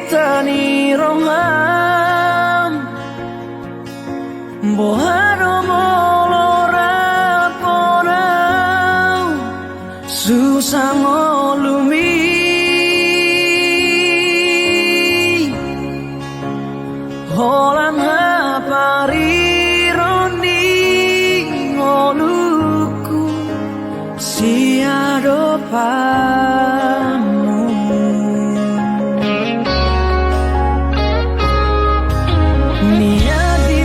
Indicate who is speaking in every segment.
Speaker 1: Tani rongan boharo molora ponau susah ngolumi holang haparironi ngoluku siado pamu. Niat di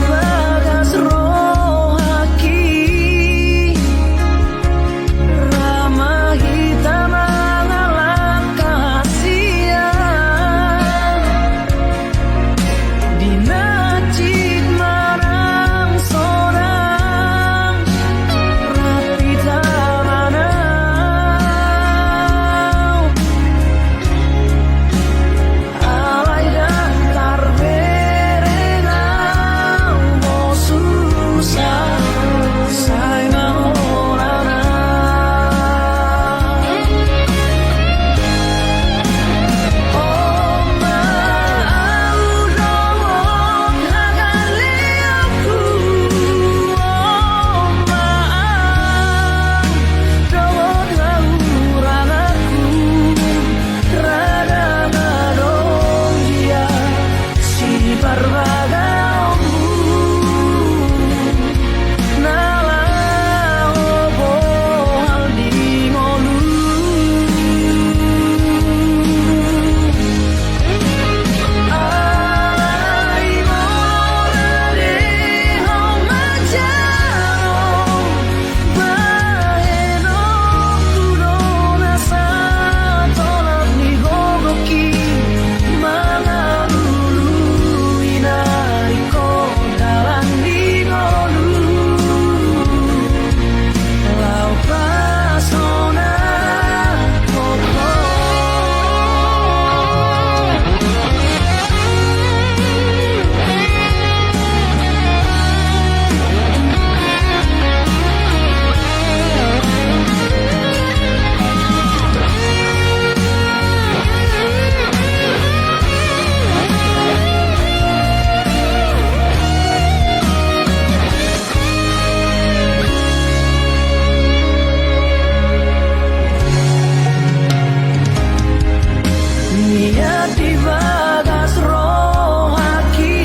Speaker 1: bagas rohaki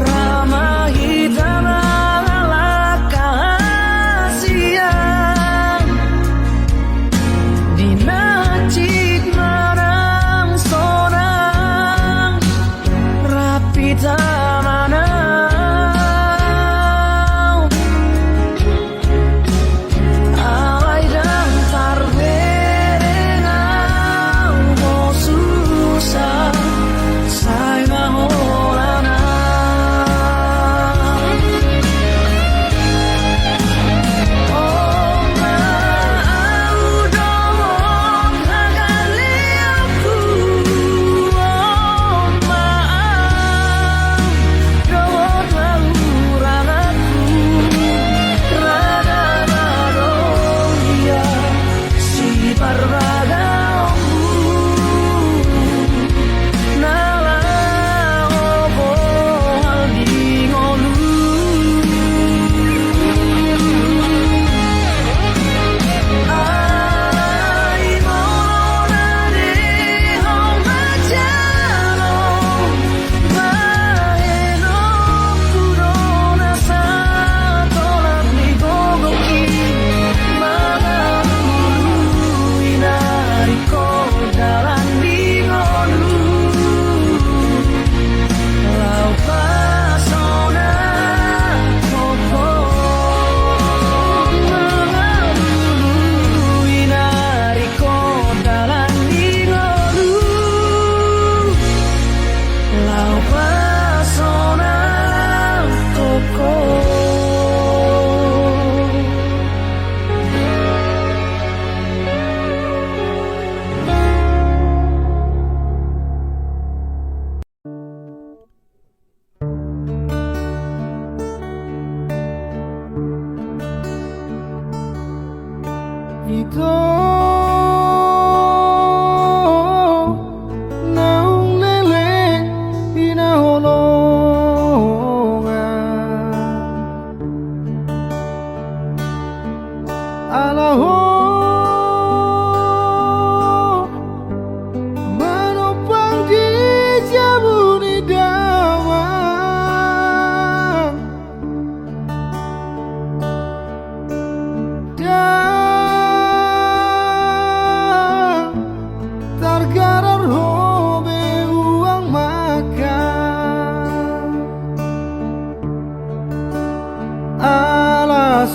Speaker 1: ramah hitam mengalah kasihan di najib marang sorang rapi tamanau alai dan tarbe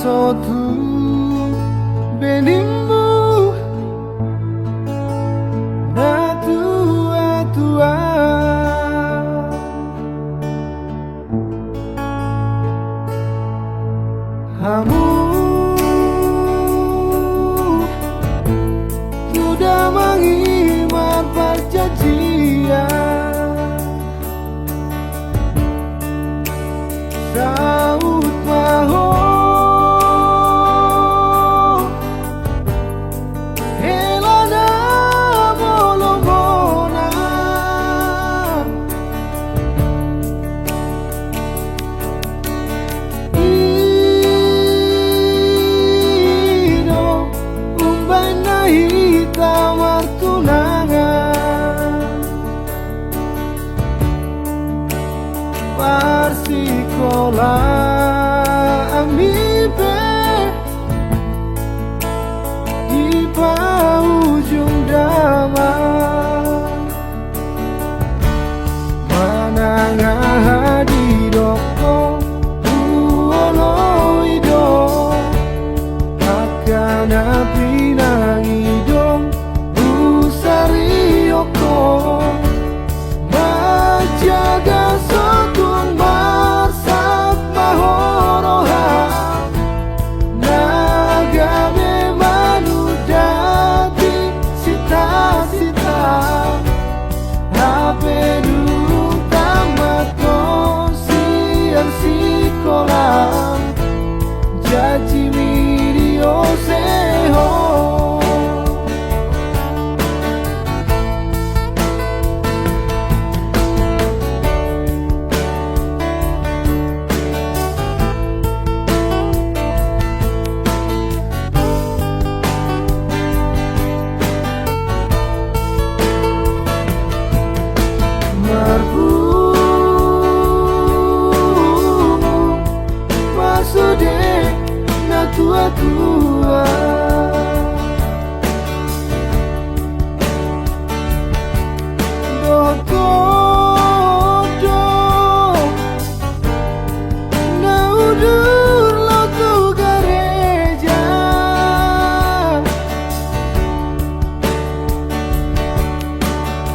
Speaker 2: sesuatu benimmu na tua-tua. Kamu sudah mengimat perjanjian, saut maho helana molomona ino umbana hitam tunangan Parsikola amibe di ujung damai manangah di doko uoloido akan pinangidong usarioko majaga sotun marsat mahoroha nagame manudati sita-sita hapedu tamato siang sikola jaji mirio seho. Tua-tua do na udur lo tu gereja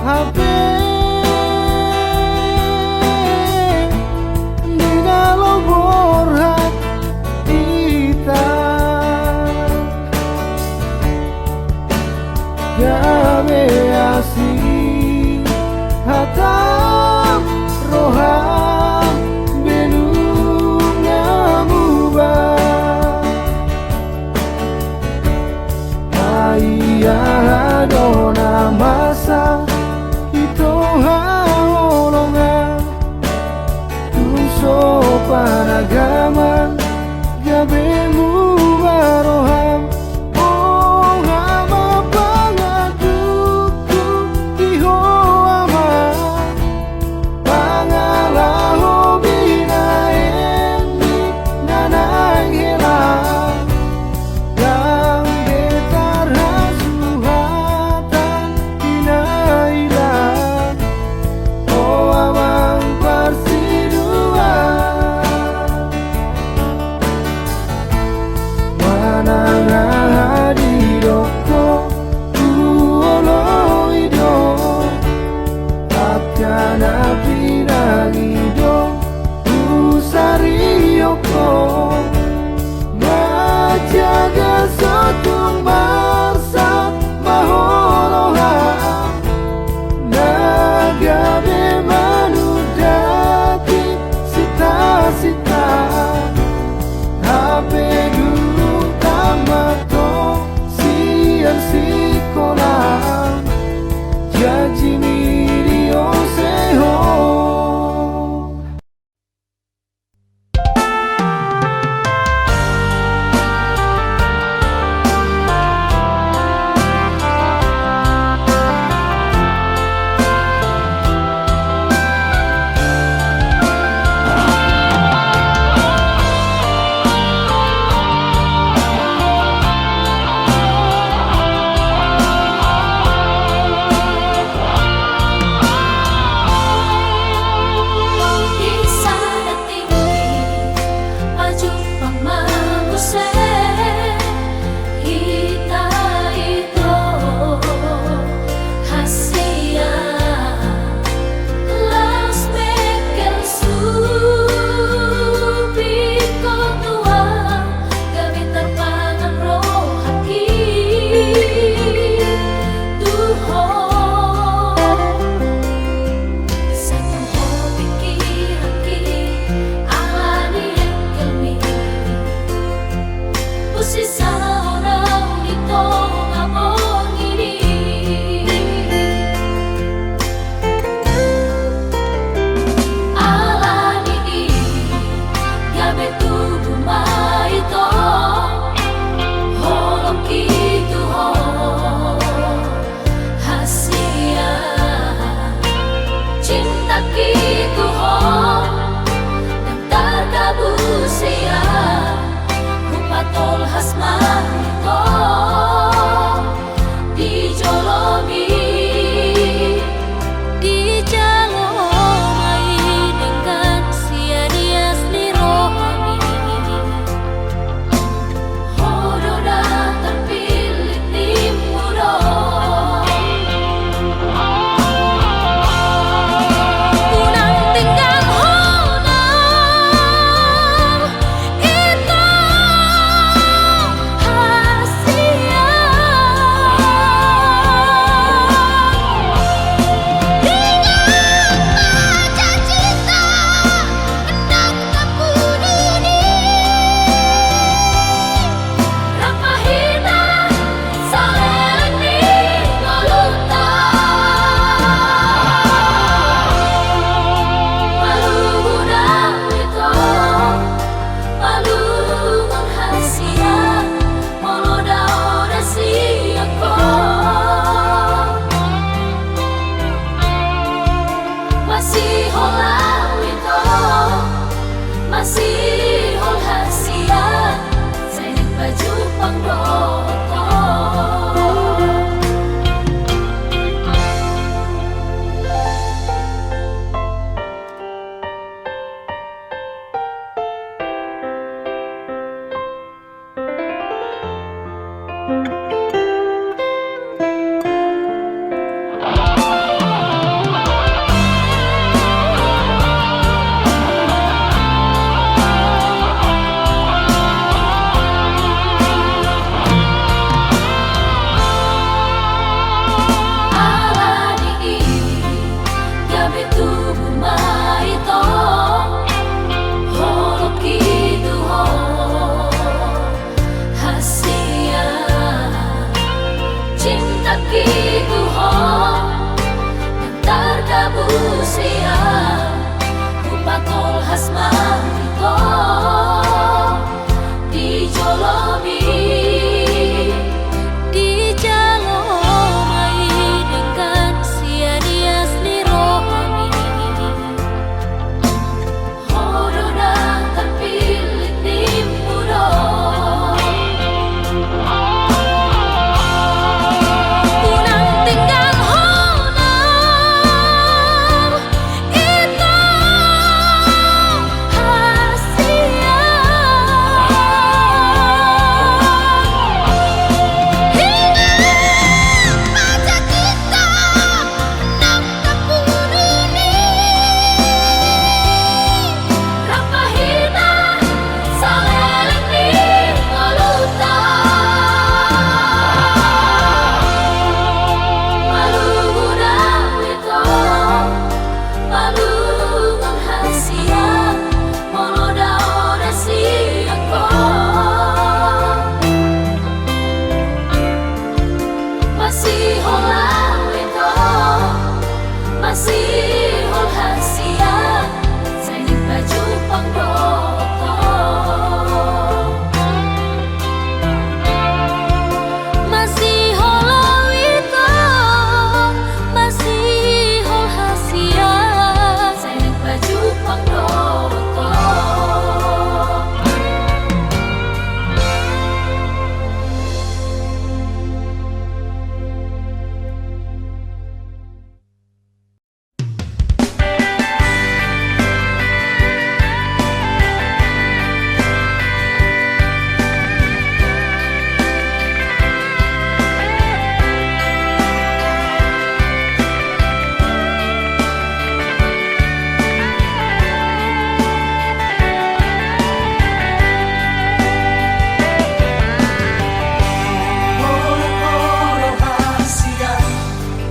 Speaker 2: HP Nina lo borhat Gabe asing hatam roham benunga mubah ayah dona masa itu haolongan tuso panagaman gabe mubaroham jaga sotung marsat mahoroha nagabe manudati sita-sita hape dulu tamato siang sikola jaji mirio seho.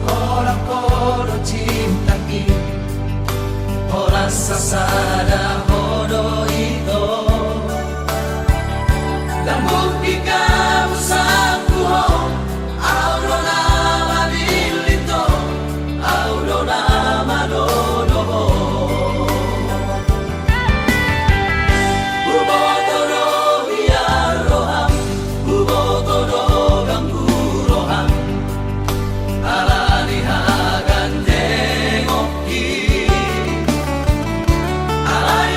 Speaker 3: Orang kono cintaki Orang sasada hodo ito Dan bukti kamu sangku ho Audo nama dilito Audo nama dodo ho Ubotoro hiaroham Ubotoro gangguroham Alani hagan tengoki Alai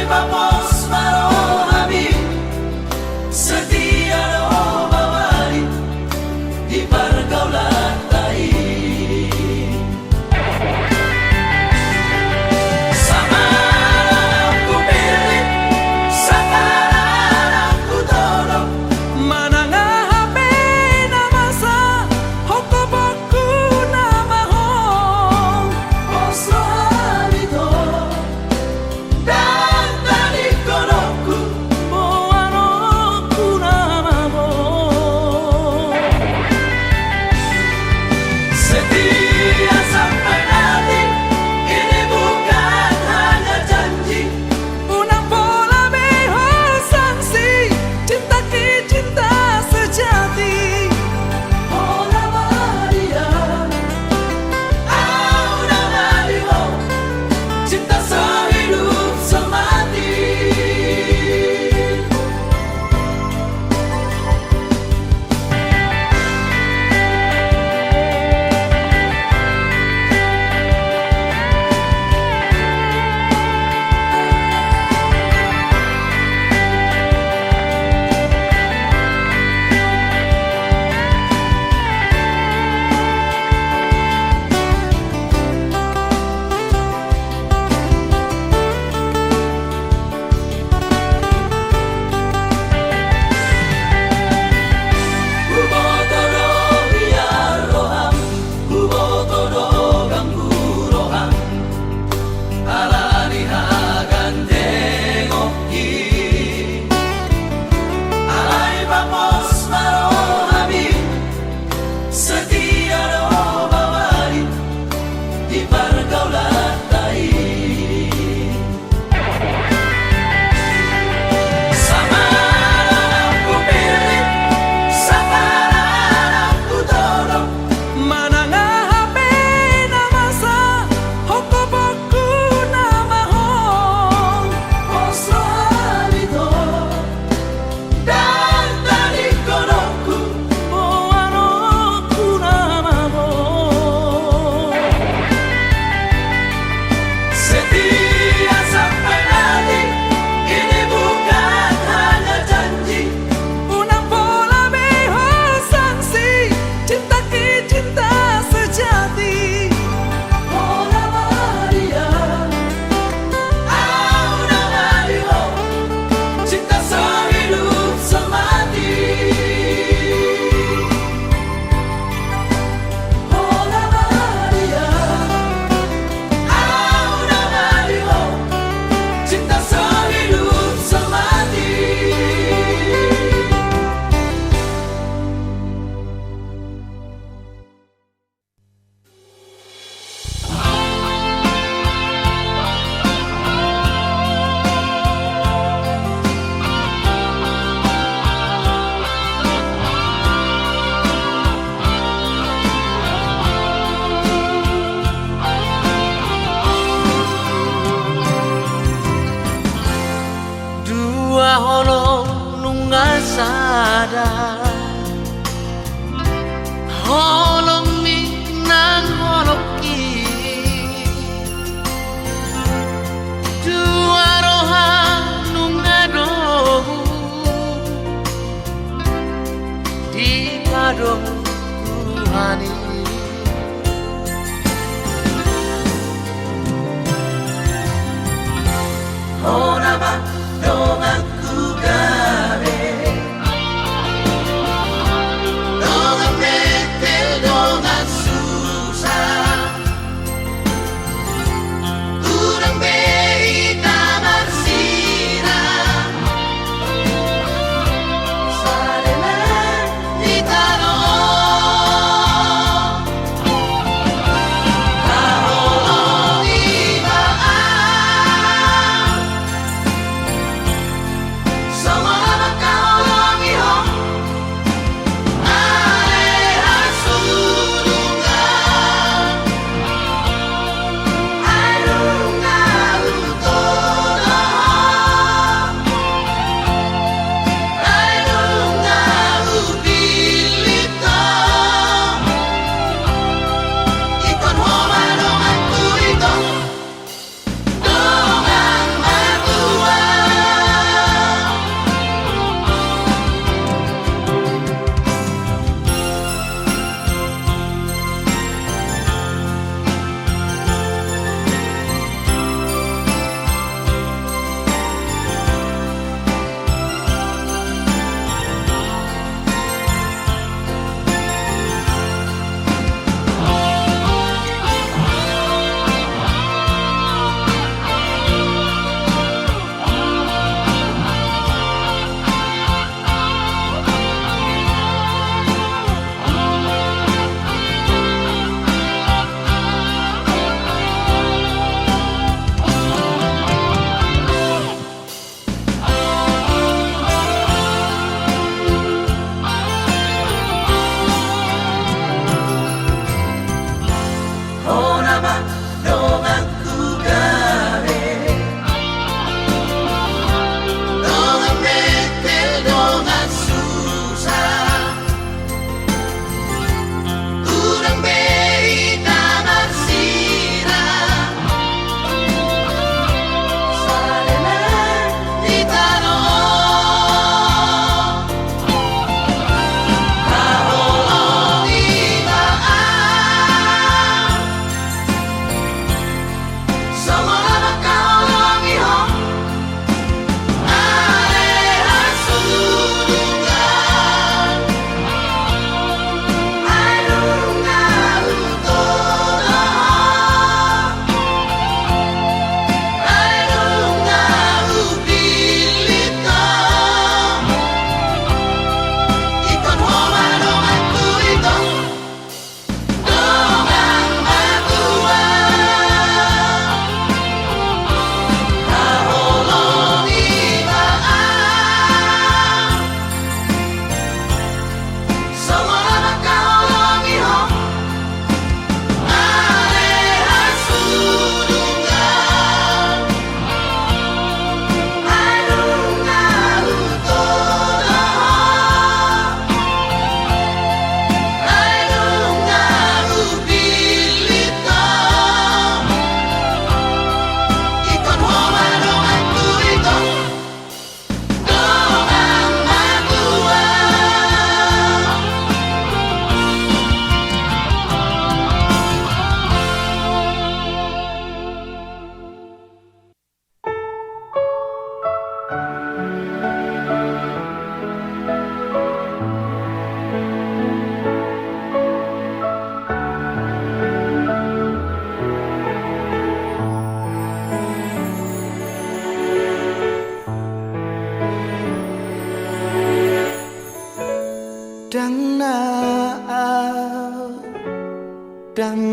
Speaker 2: Dang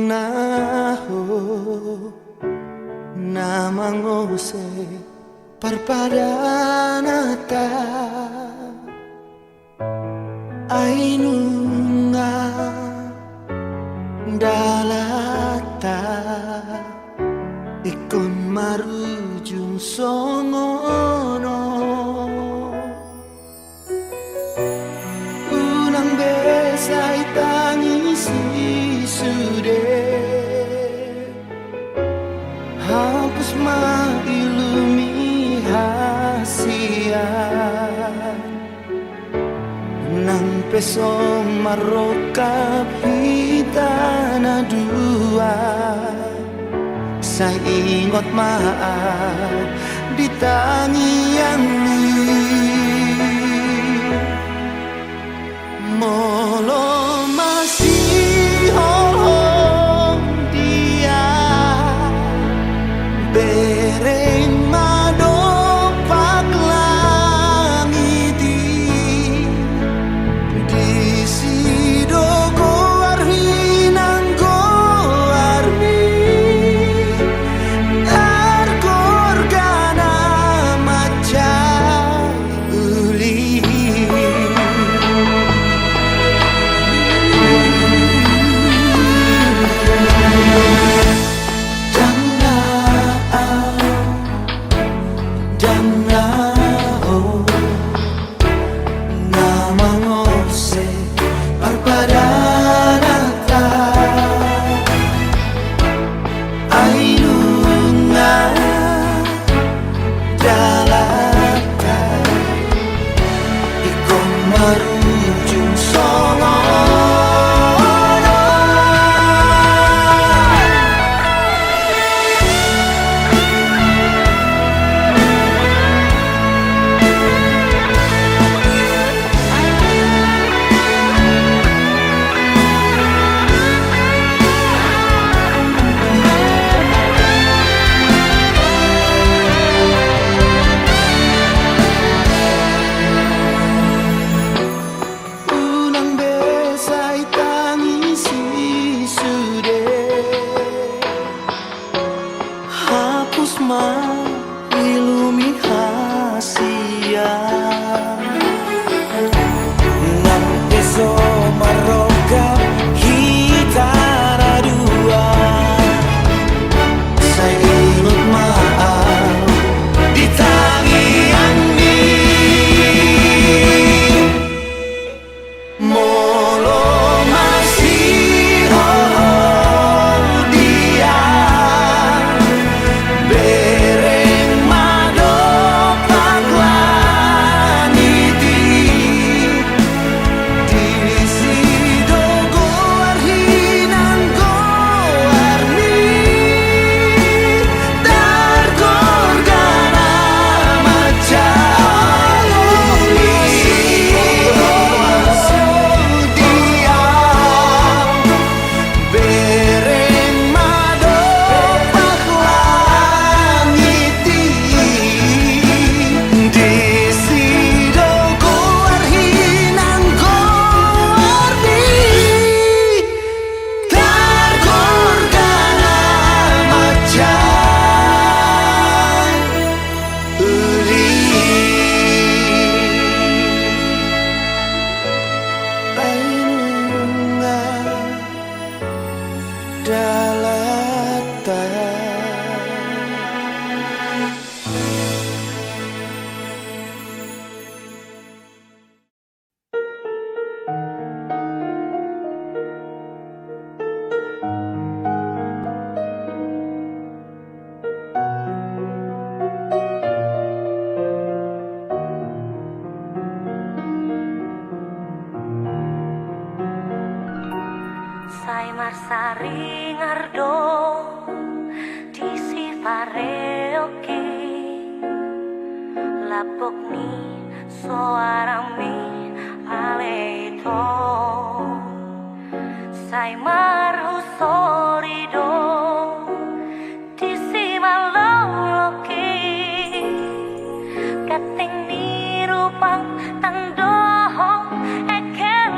Speaker 2: na ho namangose parpadanata ainunga dalata ikon marujung songono unang besay tangisi sude hapus mailumi hasian nang pesong marokap hitana dua sa ingot maaf di tangian molo masih holong dia bereng madopak langiti di sidogo arhinang goarmi argorgana macai uli marujung songono unang besay tangisi sude hapus mailumi hasian nang peso marokap hitara dua saya ingat maaf di tangian molo masih dia bereng madopak langiti di sidogo arhinang goarmi dargorgana macai dia bereng madopak langiti di sidogo arhinang goarmi dargorgana macai uli ainunga dalata
Speaker 4: Sai marsari ngardo di sifare oke lapok ni soarami aleito sai marhu sorido di simaloloke kateng ni rupang tandoho eken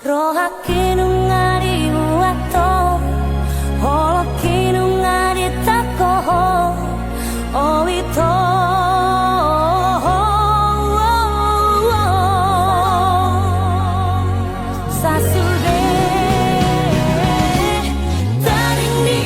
Speaker 4: Rohaki nungari muato Holoki nungari takoho Owito Sasude Taring di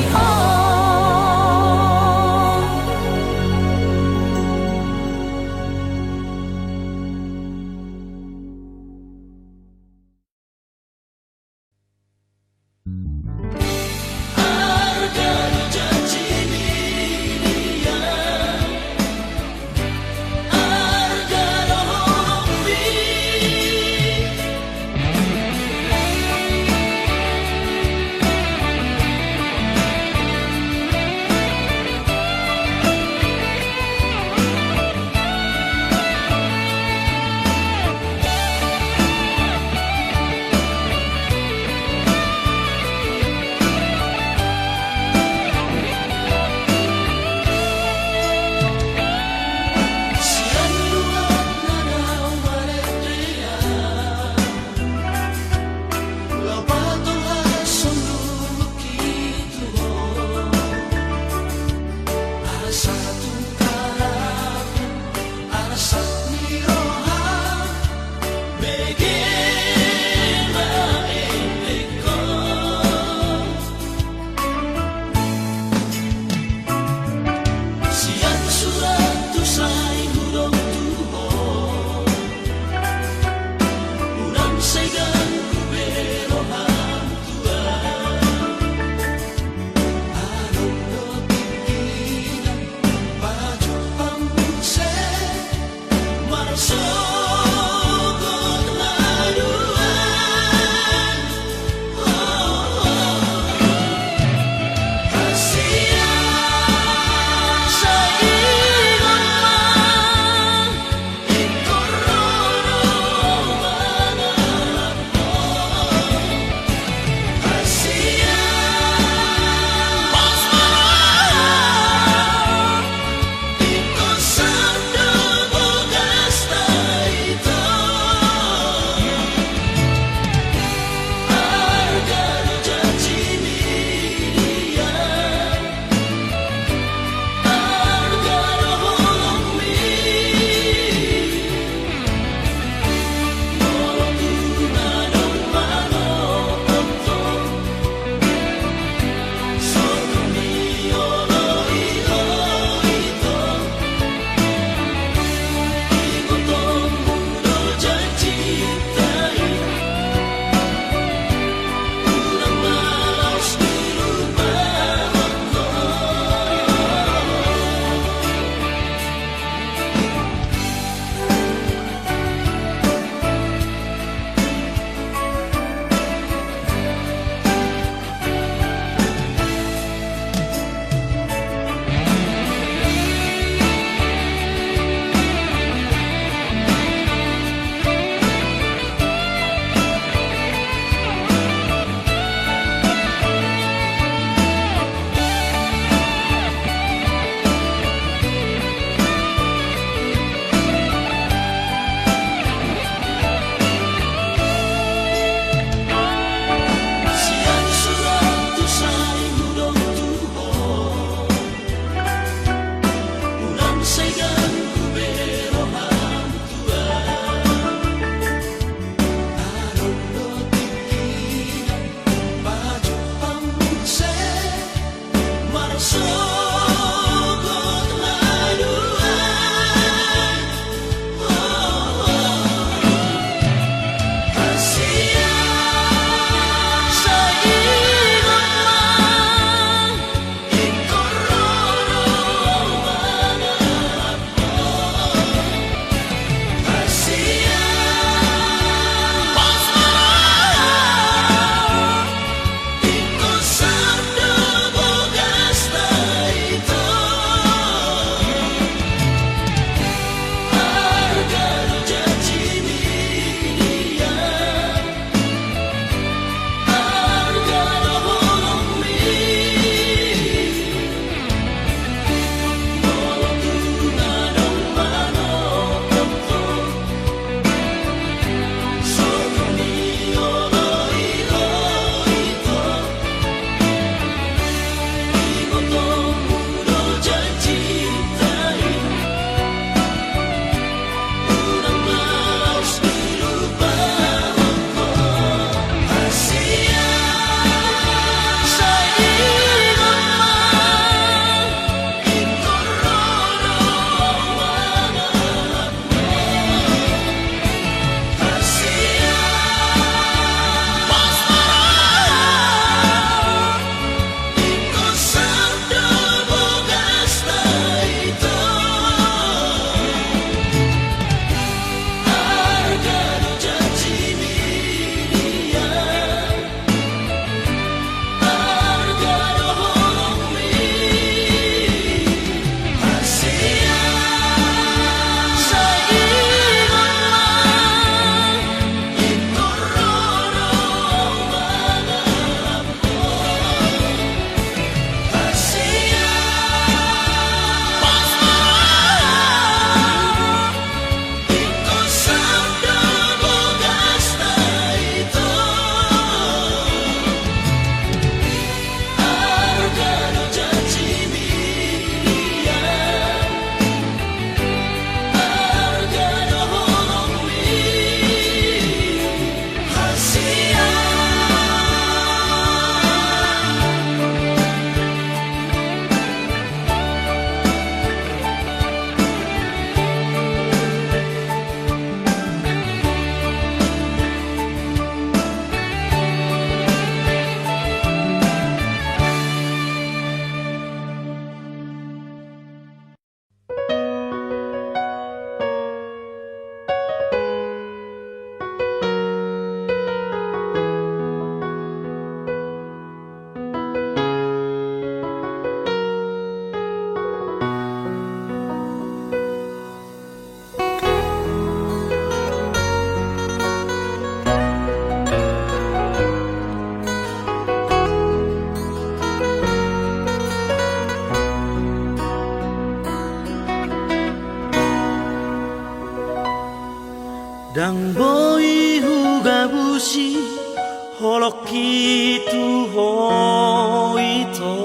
Speaker 1: Holok itu hoito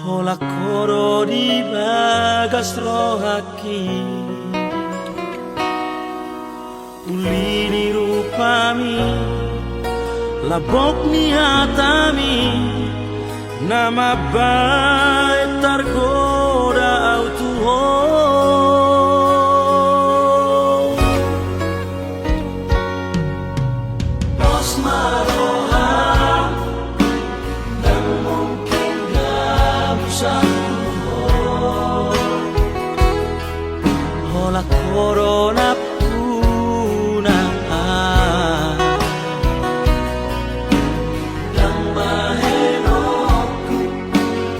Speaker 1: Holak koro di bagas rohaki Ulini rupami Labok ni hatami Nama baik tergoda autuho
Speaker 3: Los maroha dan mungkin gak bisa
Speaker 1: Hola corona puna
Speaker 3: dan mahenoku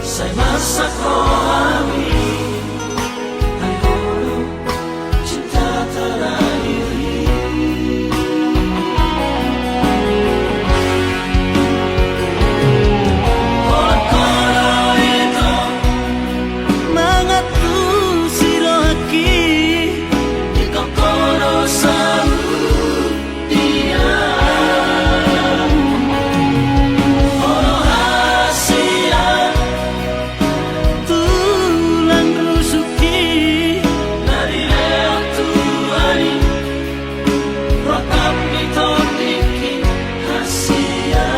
Speaker 3: say masak rohani hai hulu cinta terakhiri Koro itu
Speaker 1: Mangatu sirohaki
Speaker 3: di kokoro selalu dia Koro hasil
Speaker 1: tulang rusuki
Speaker 3: dari leo Tuhan Rokap mitodiki hasia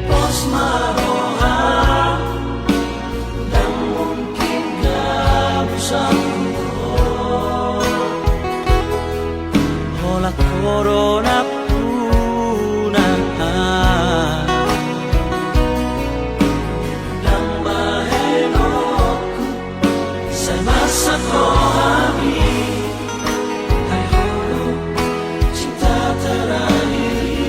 Speaker 3: Pos maroha dan mungkin gak bisa
Speaker 1: Hola corona puna
Speaker 3: dan mahenoku say masak rohani hai hulu cinta terakhiri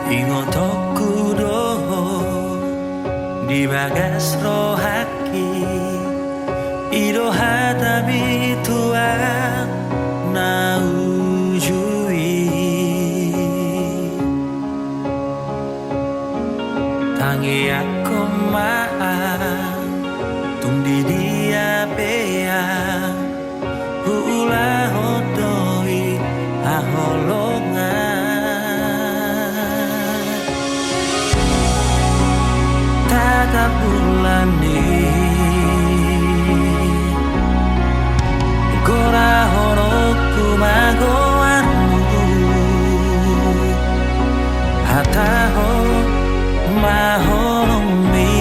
Speaker 1: Ingo tokudo di bagas rohaki Ido hatabi tua na ujui Tangi aku maa tung di dia pea Hula hodoi aholongan Taka bulan ni Gora horoku magoanmu Hataho maholomi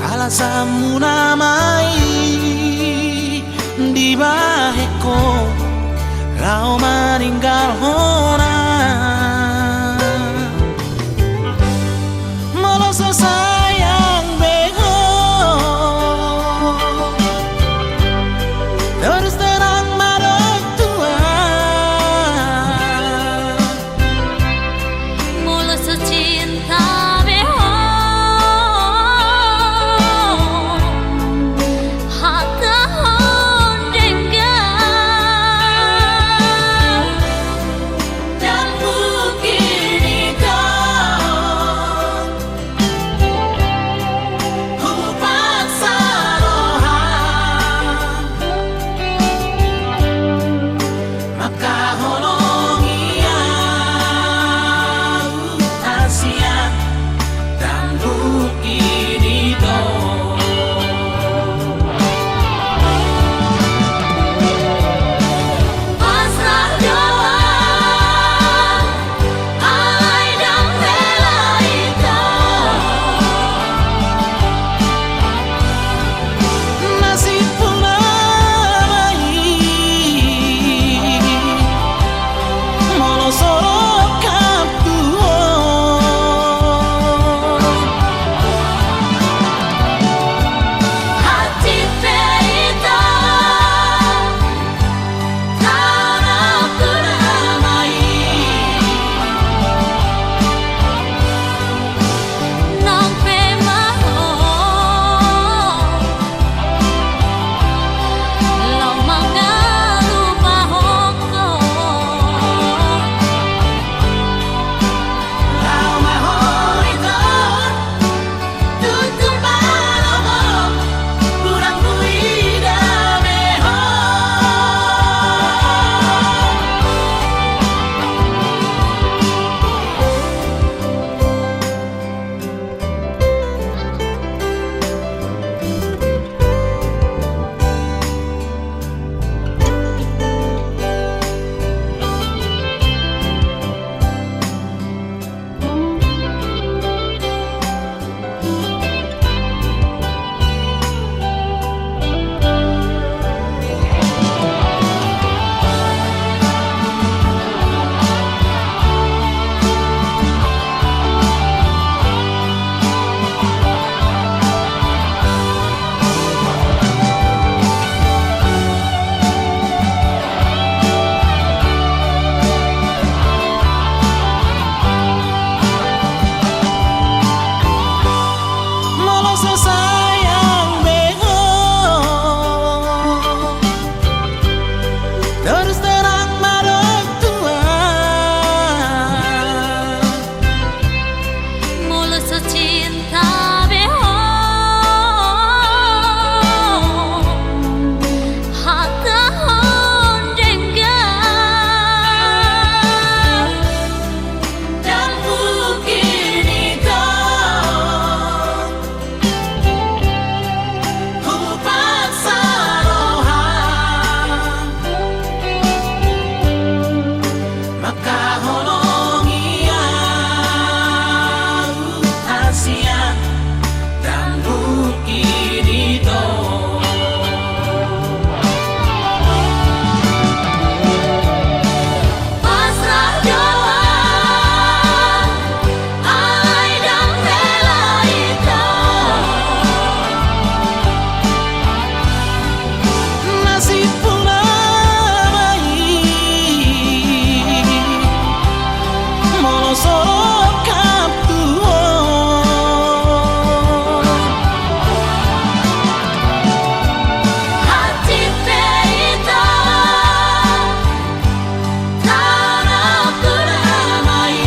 Speaker 1: Alasanmu namai di baheko kau meninggal orang melosot sayang bego terus terang marok tua
Speaker 4: mulus cinta beho hata hondengga dan mungkin kau ku paksa rohan
Speaker 1: maka holongia Asia dan bukit itu
Speaker 4: pasrah doa alai dan rela itu
Speaker 1: nasib pula baik molosoro kaptuo
Speaker 4: hati peita tanah kuramai nang pemaho lamang lupa hoko
Speaker 1: lau mahorito
Speaker 4: tutup palomo
Speaker 1: kurang kuida meho molosot sayang bego terus terang marok tua
Speaker 4: mulus cinta beho hata hondengga
Speaker 1: dan mungkin itu ku paksa rohan maka holongia Asia dan bukit itu
Speaker 4: pasrah doa alai dan rela itu
Speaker 1: nasib pula baik molosoro kaptuo
Speaker 4: hati peita tanah kuramai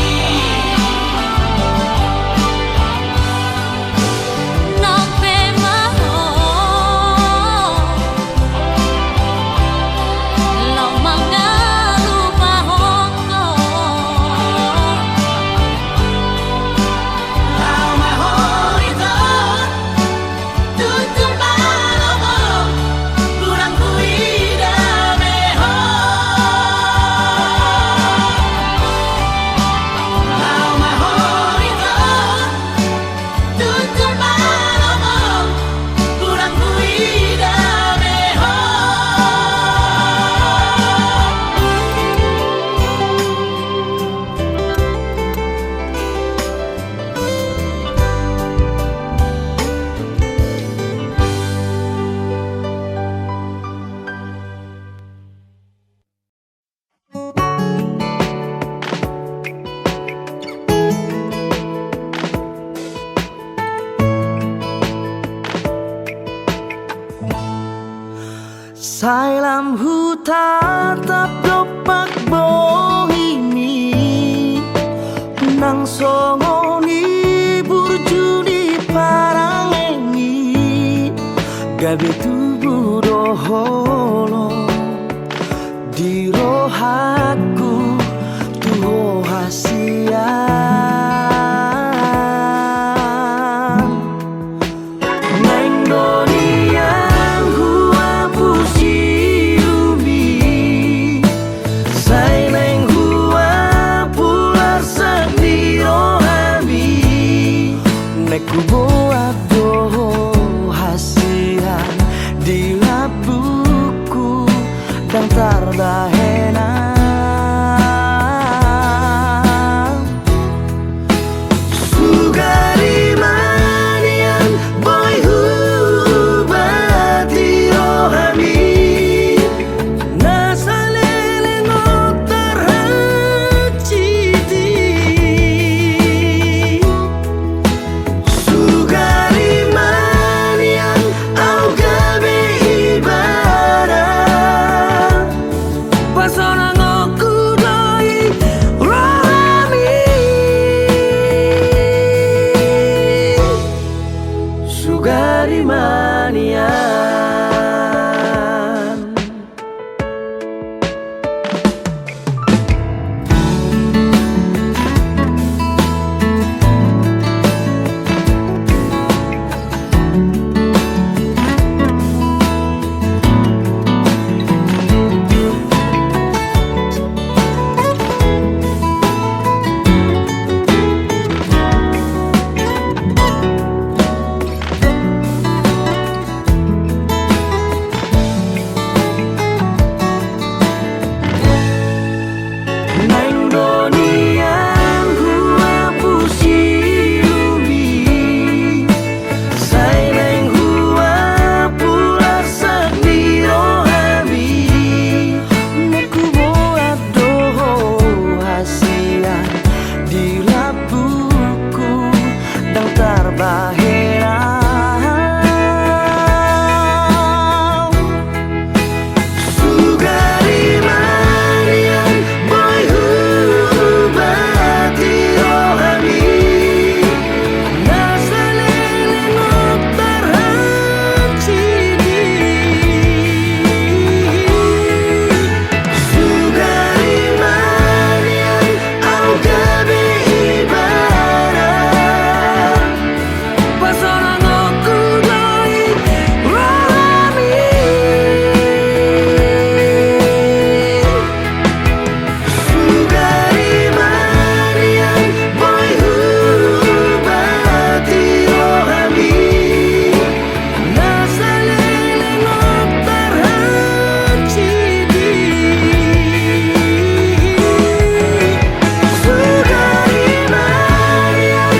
Speaker 4: nang pemaho lamang lupa hoko
Speaker 2: tatap dopak bohimi nang songoni burjuni parangengi gabe tubuh doholo di rohaku tuho hasian neng doniang hua pusiumi sai neng hua pular sendiro hami neku boat doho hasian di labuku dan tardahena sugari manian boy hubati rohami nasalele ngotar haciti sugari manian au gabe ibadah pasona ngoku doi rohami sugari manian neng doniang hua pusiumi sai neng hua pular sendiro hami neku boat doho hasian di labuku dan tarbahera sugari manian boy hubati rohami nasalele ngotar hacidi sugari manian au gabe ibadah pasona ngoku doi rohami sugari manian boy hubati rohami nasalele ngotar hacidi sugari manian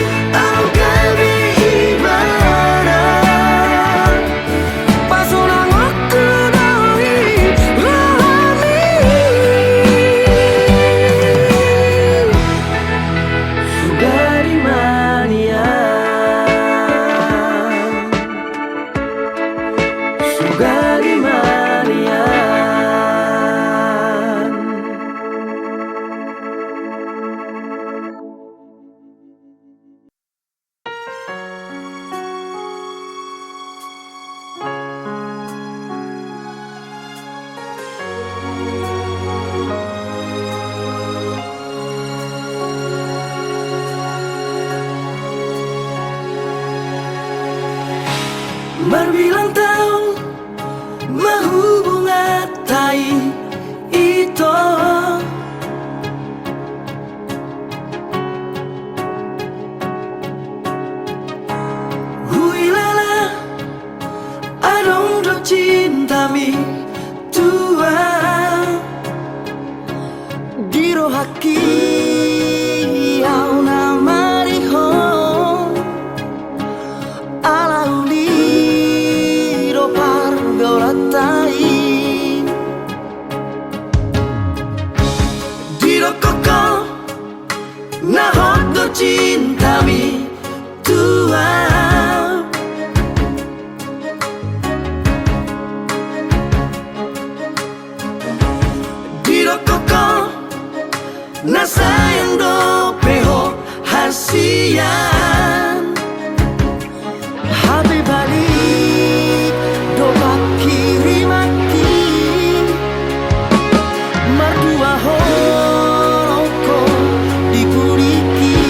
Speaker 2: au gabe ibadah pasona ngoku doi rohami sugari manian sugari manian berbilang tahun mahubungatai ito huilala adong do cintami tua diro haki au namariho ala uliro pargolatai diro koko nahot do cintami tua hasian HP balik dopak kirim aki Mardua horoko dikuliki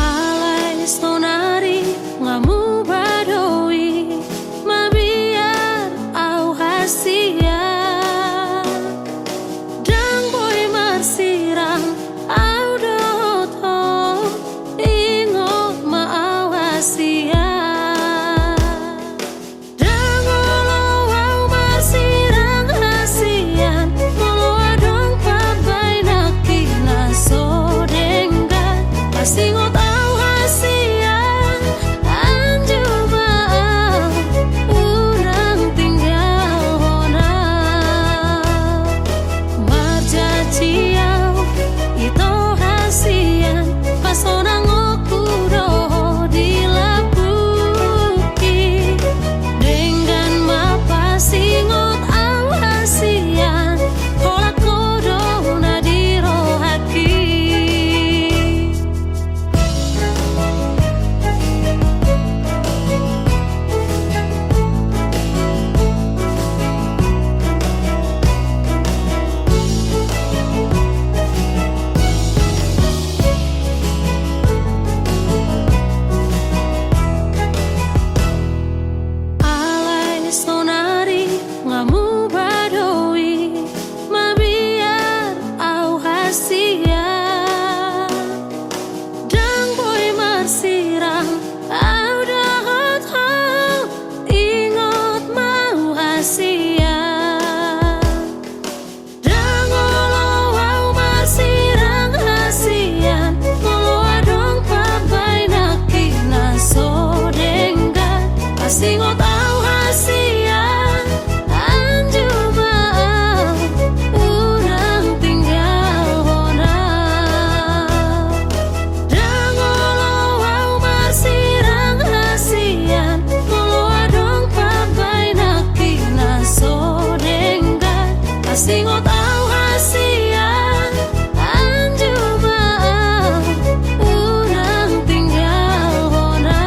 Speaker 4: Alai sonari ngamu badoi Singot au hasian anjuma urang tinggal hona dangolo au marsirang hasian molo adong papai nakina sodenggan singot au hasian anjuma urang tinggal hona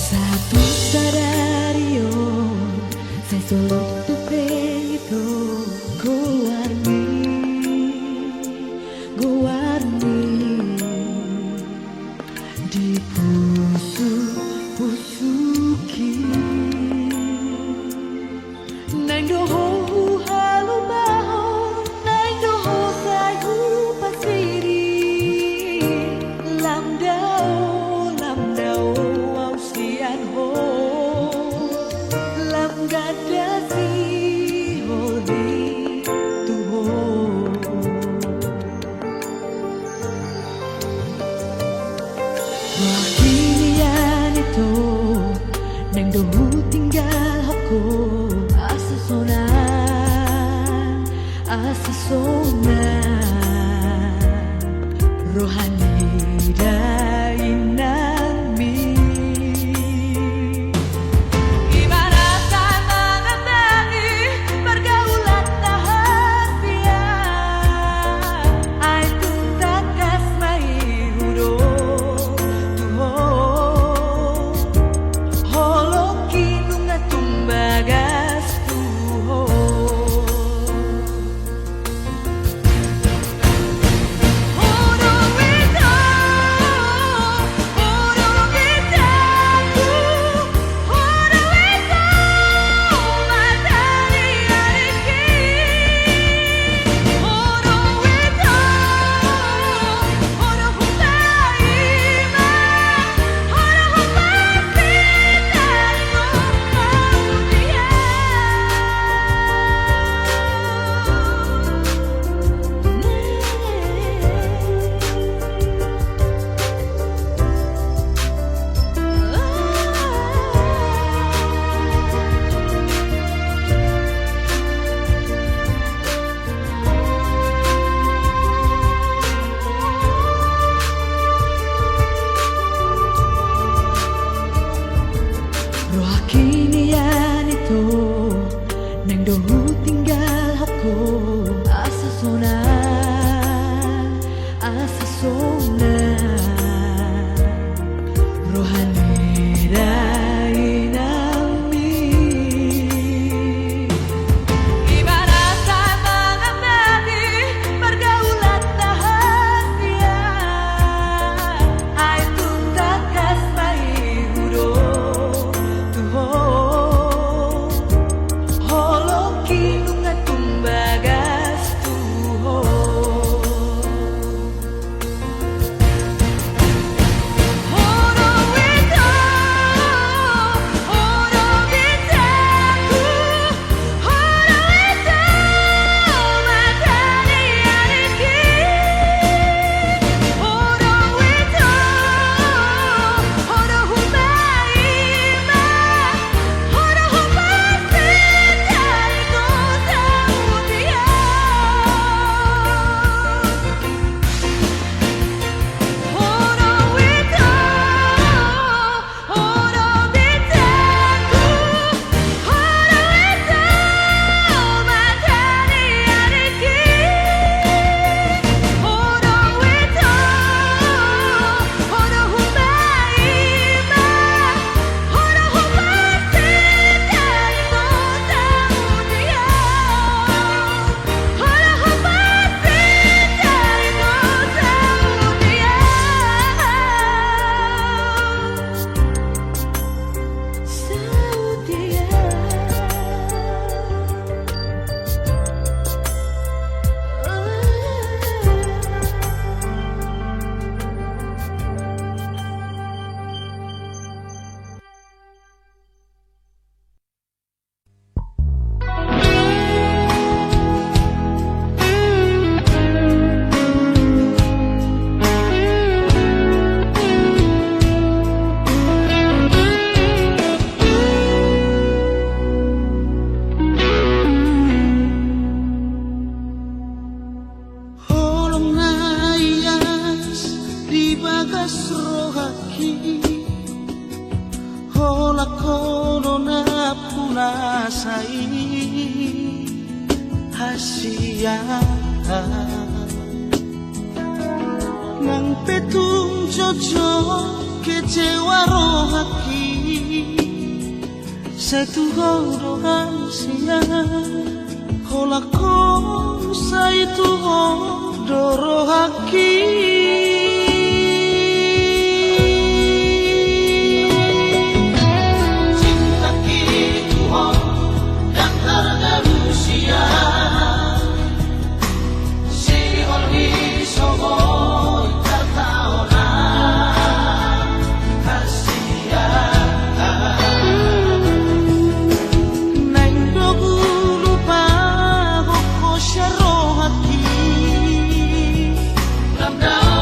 Speaker 4: Satu sadario sai solo tu peito guarni di pusuki nang doho halu baho nang doho sai hu pasiri lam dao au sian ho lam gada si ho di tu ho Wakilian itu nang dohu tinggal aku asa sona rohani dainami ibaratkan mengendangi pergaulan rahasia ai tuntakas mai hudo tuho holo kinunga tumbagas tuho Kinian itu nang dohu tinggal aku asa sona rohani dainami ibaratkan mengenali pergaulan rahasia ai tuntakas mai hudo holo kinunga tumbagas tuho
Speaker 2: punasai hasia nang petung jojo kecewa rohaki Sa tuho dohan siya Kolako sa tuho doro haki
Speaker 1: Cinta kituho dan tergarusia Si olhi sogoy tertaona Kasia
Speaker 2: Nang dogulu pa ko siya rohaki
Speaker 1: Ramdam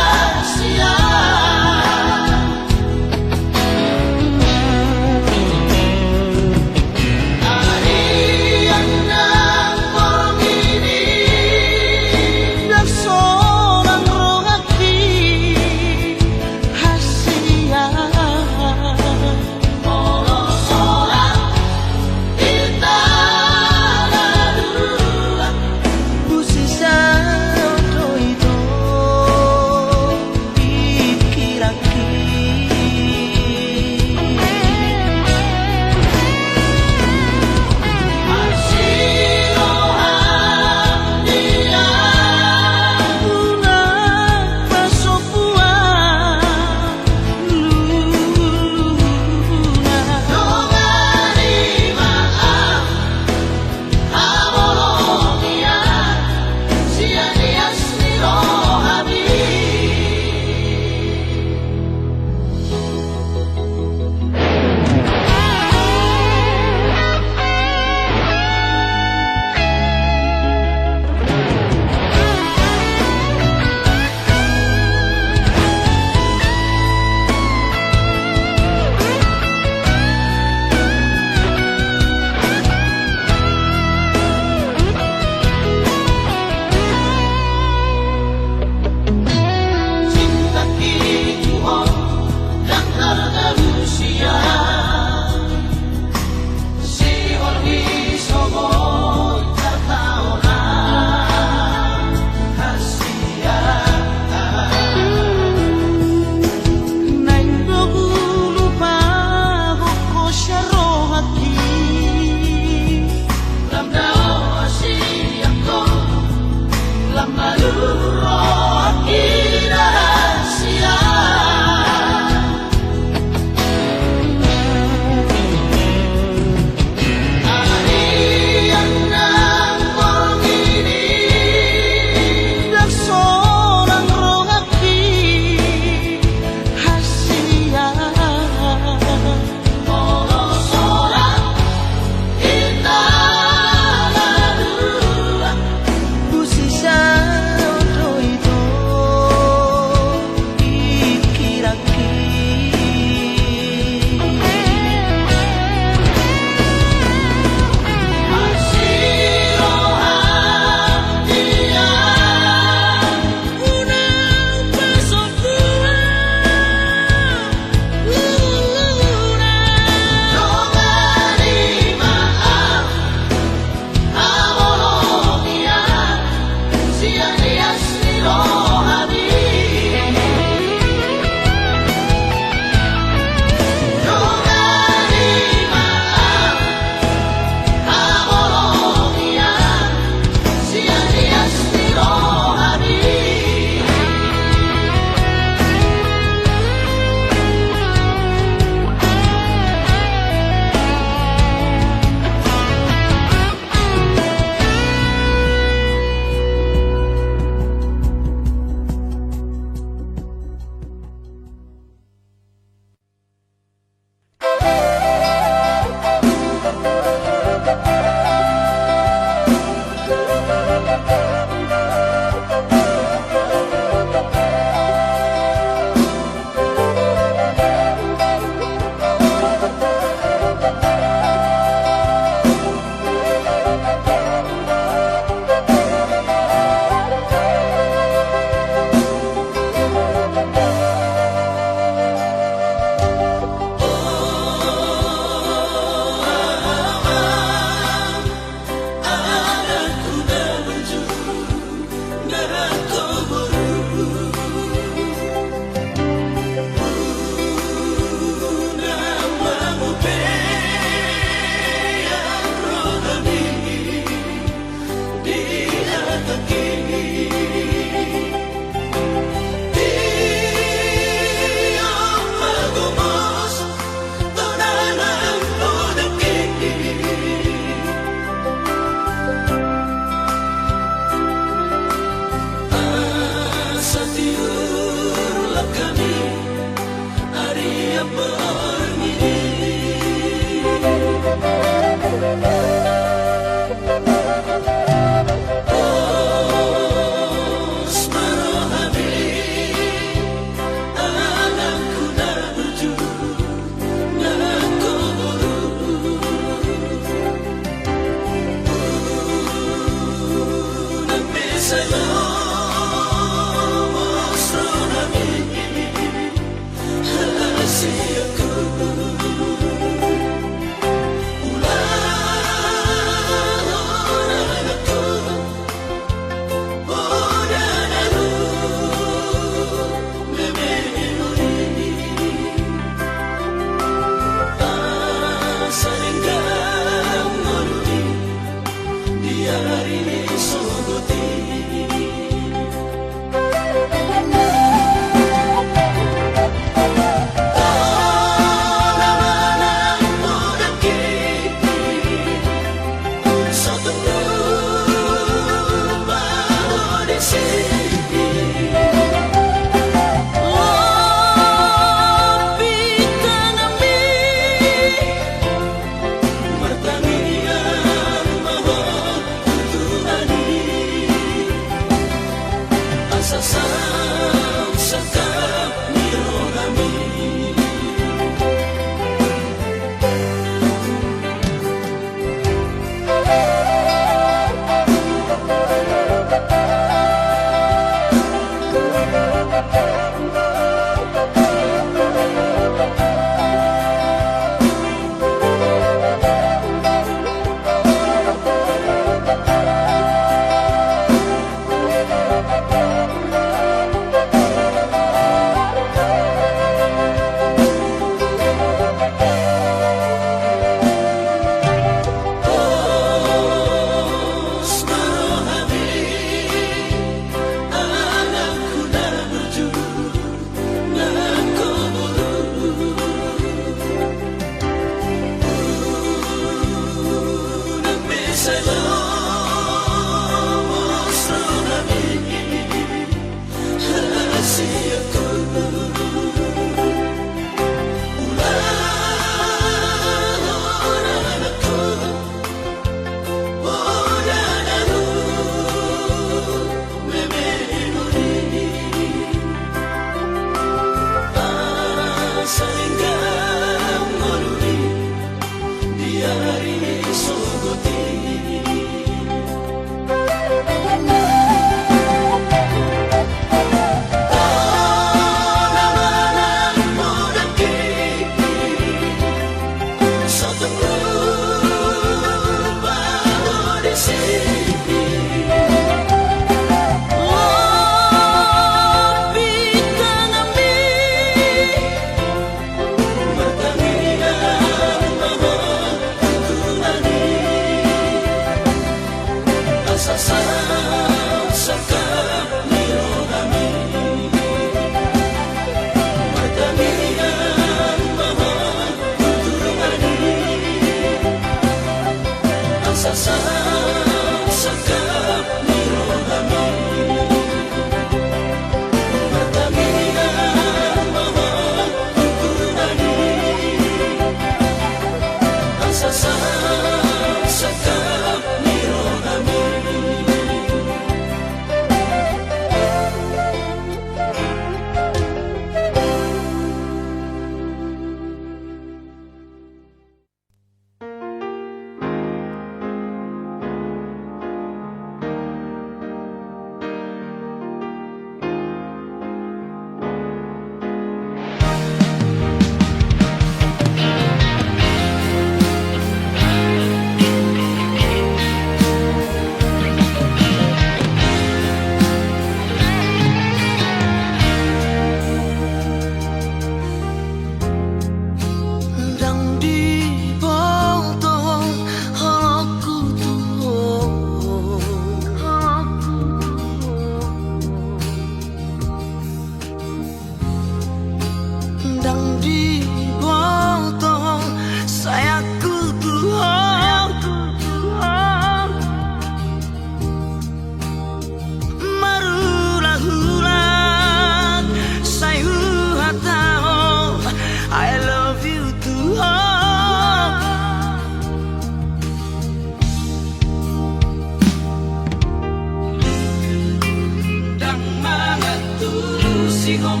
Speaker 1: sihong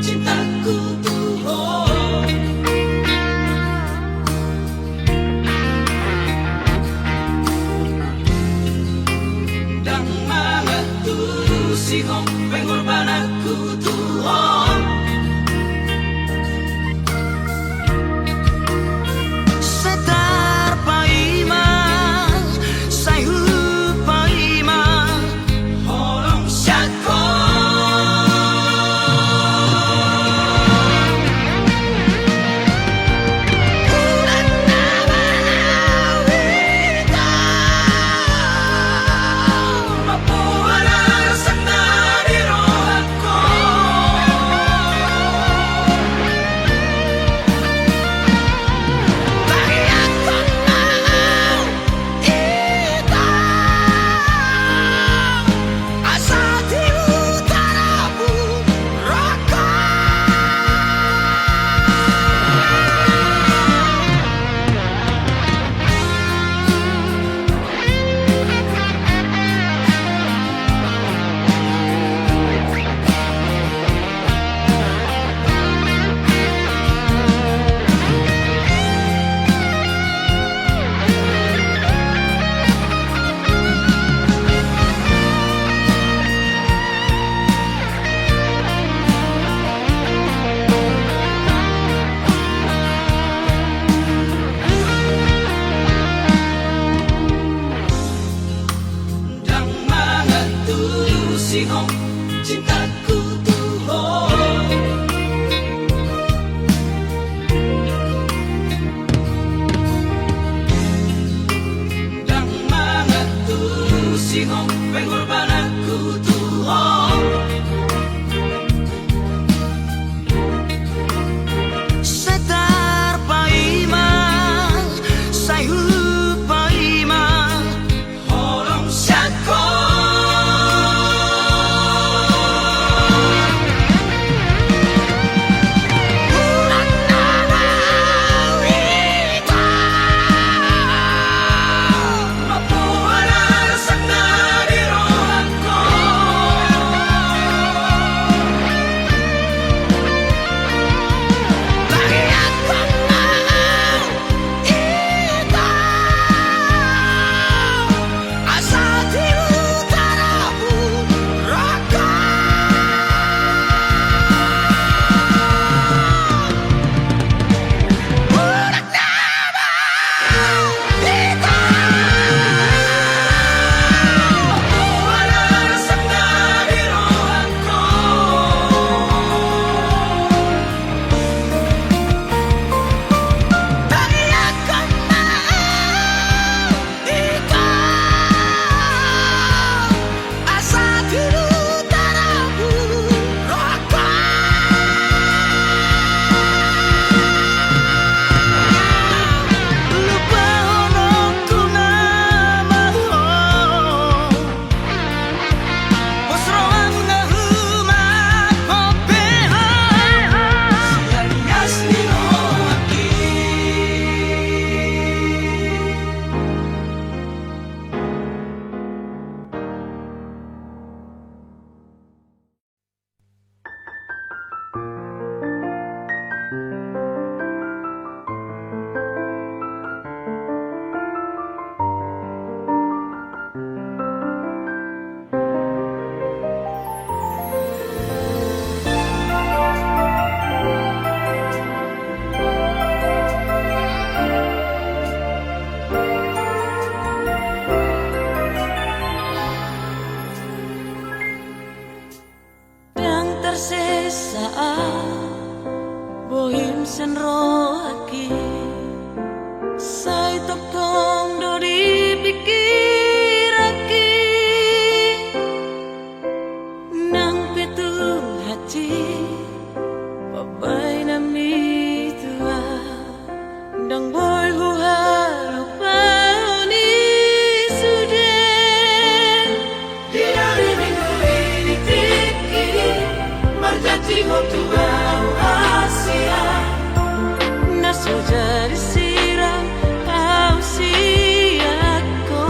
Speaker 1: cintaku Tuhan. Dan mga sihong pengorbananku Tuhan.
Speaker 2: Setar paima, sayu paima,
Speaker 1: Holong syako mapuana sana di rohako. Dan mga sihong cintaku Tuhan. Dan mga sihong pengorbananku Tuhan.
Speaker 2: setar paima, sayu paima,
Speaker 1: Holong syako mapuana sana di rohako. Mapuana sana di rohako. Alias di rohaki.
Speaker 2: yang tersisa bohim sen rohaki, sai tok tong do dipikiraki, nang petu hati babai nami tua, dang boy hu halupa ni sudah.
Speaker 1: Di hari minggu ini tiki berjanji waktu au Asia.
Speaker 2: Naso jadi siram kau siako,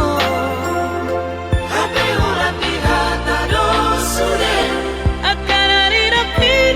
Speaker 1: Happy ulat di hata do sudah.
Speaker 2: akan ada di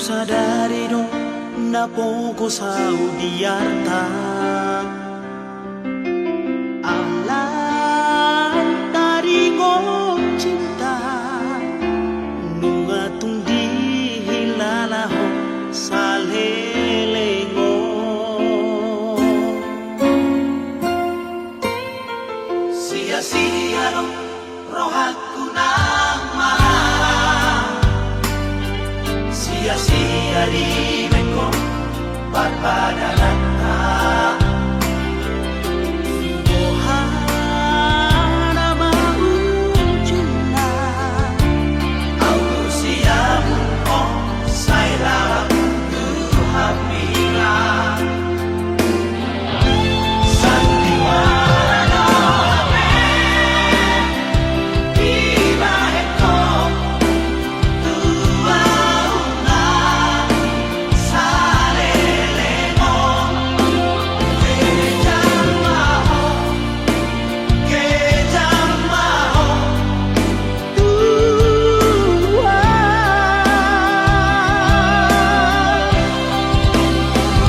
Speaker 3: sadari dong na poco sa udiarta alam dari ko cinta nung atong di hilalaho sa lelengo sia-sia dong rohaku nang mahal sia-sia di meko barbadanata ohana maujuna aku siamu oh saya tu hapila sandiwara tiba eko tua una salelemo que llamaho tua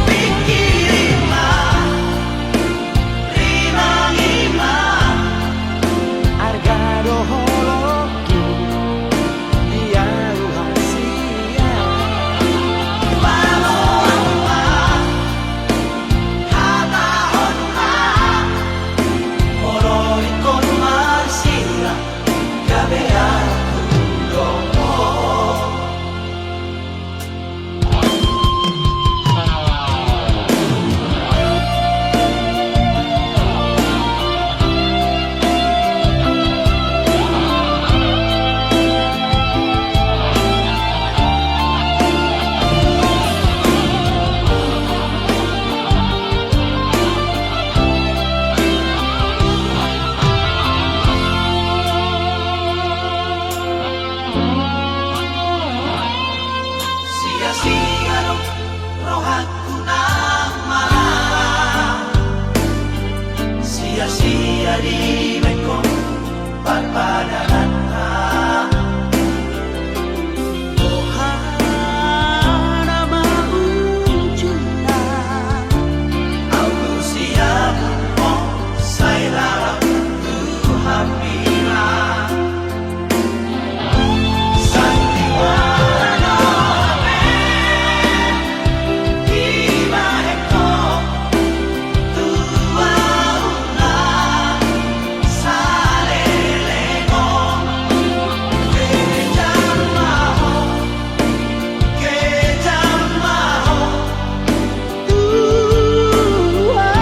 Speaker 3: pikirima rima argado holoki dia rahasia pamoma hata honna oroi con marsira gabear tulomo sia-sia dong rohaku nang malam sia-sia di meko barbadanata ohana maujuna aku siamu oh saya tu hapila sandiwara tiba eko tua una salelemo que llamaho tua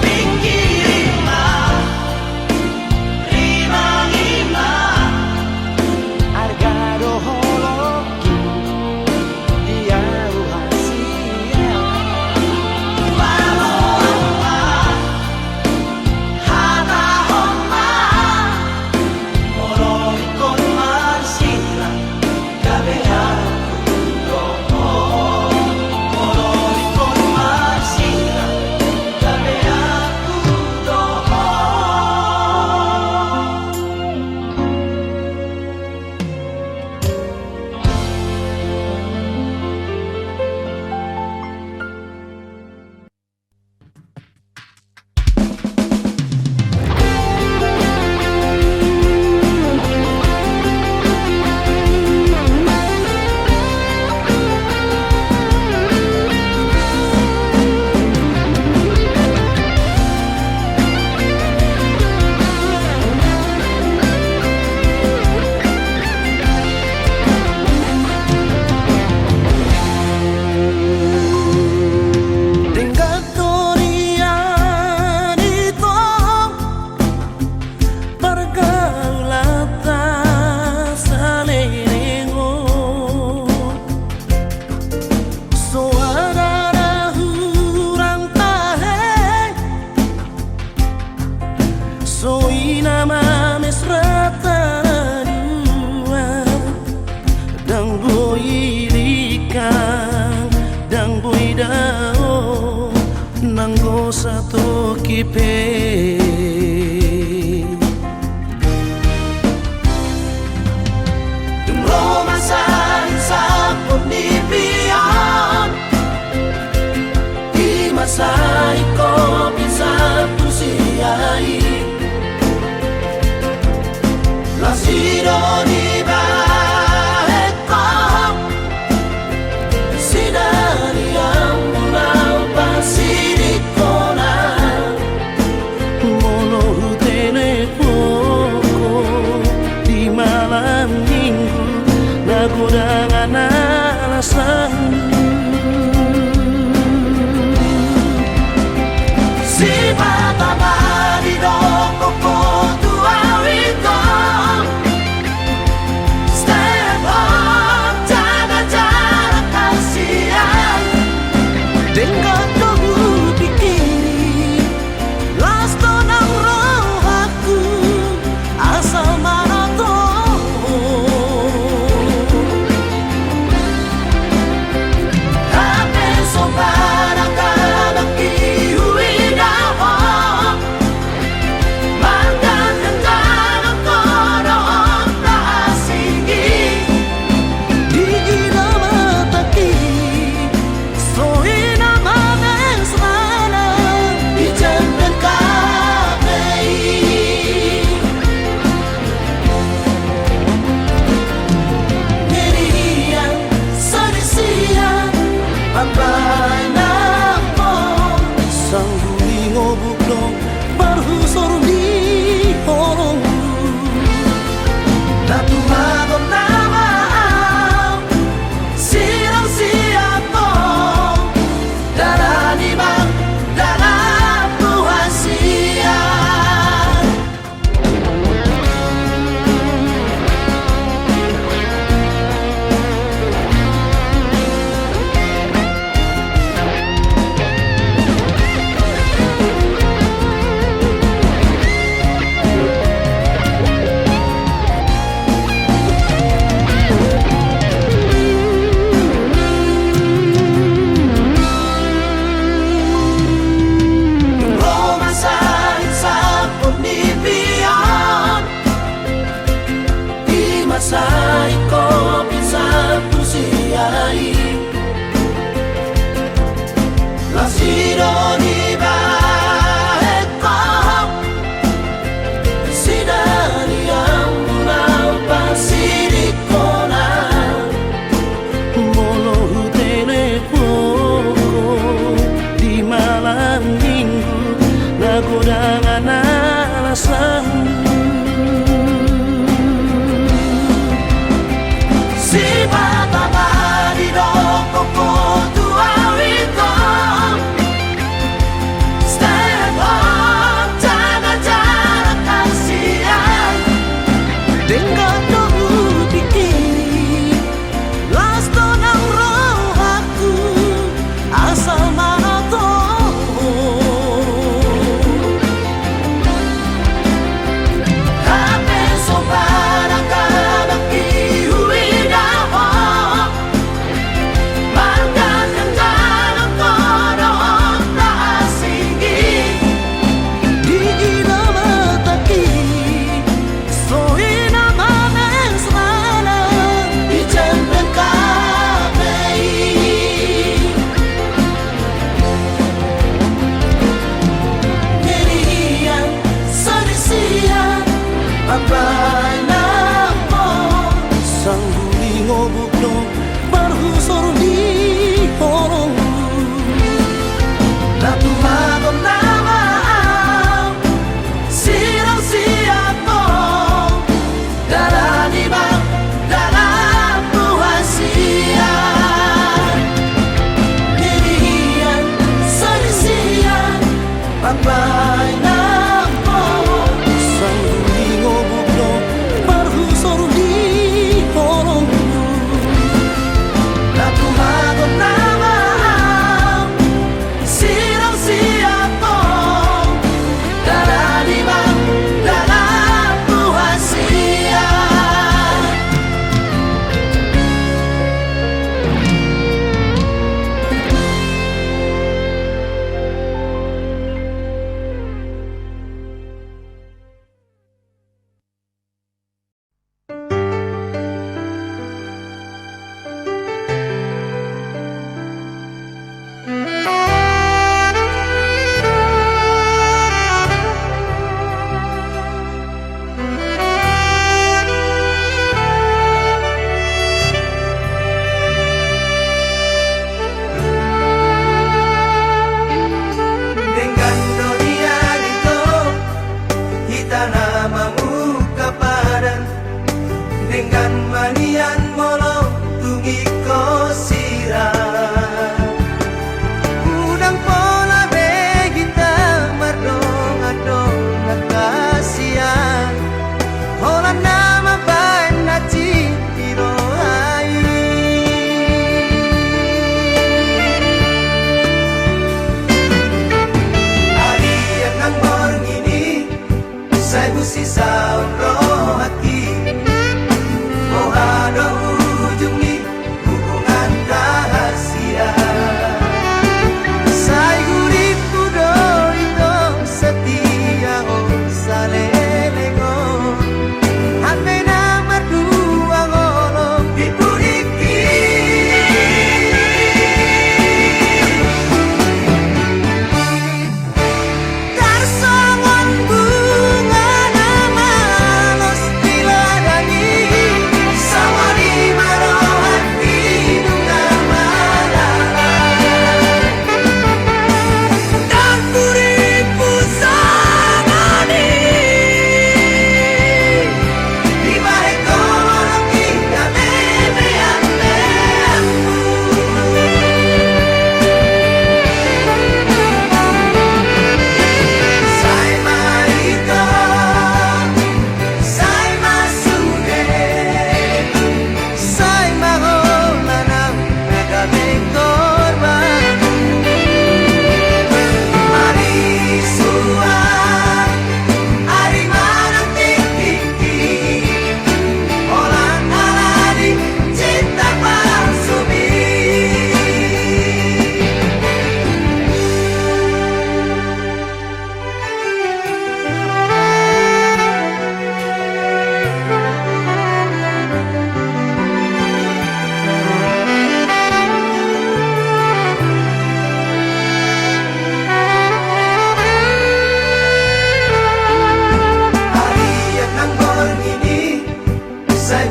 Speaker 3: pikirima rima argado holoki dia rahasia pamoma hata honna oroi con marsira gabear tulomo oroi con marsira gabear tulomo satu kipe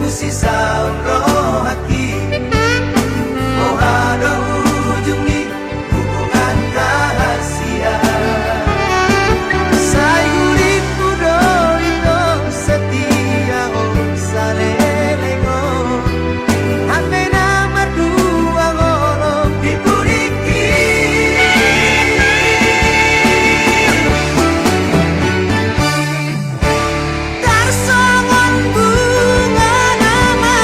Speaker 1: sisa roh hati. Oh ada ujungnya hubungan rahasia. Sayuriku doito setia oh salelengo. Hambena mardua ngolo dipuriki. Tarsongon bunga nama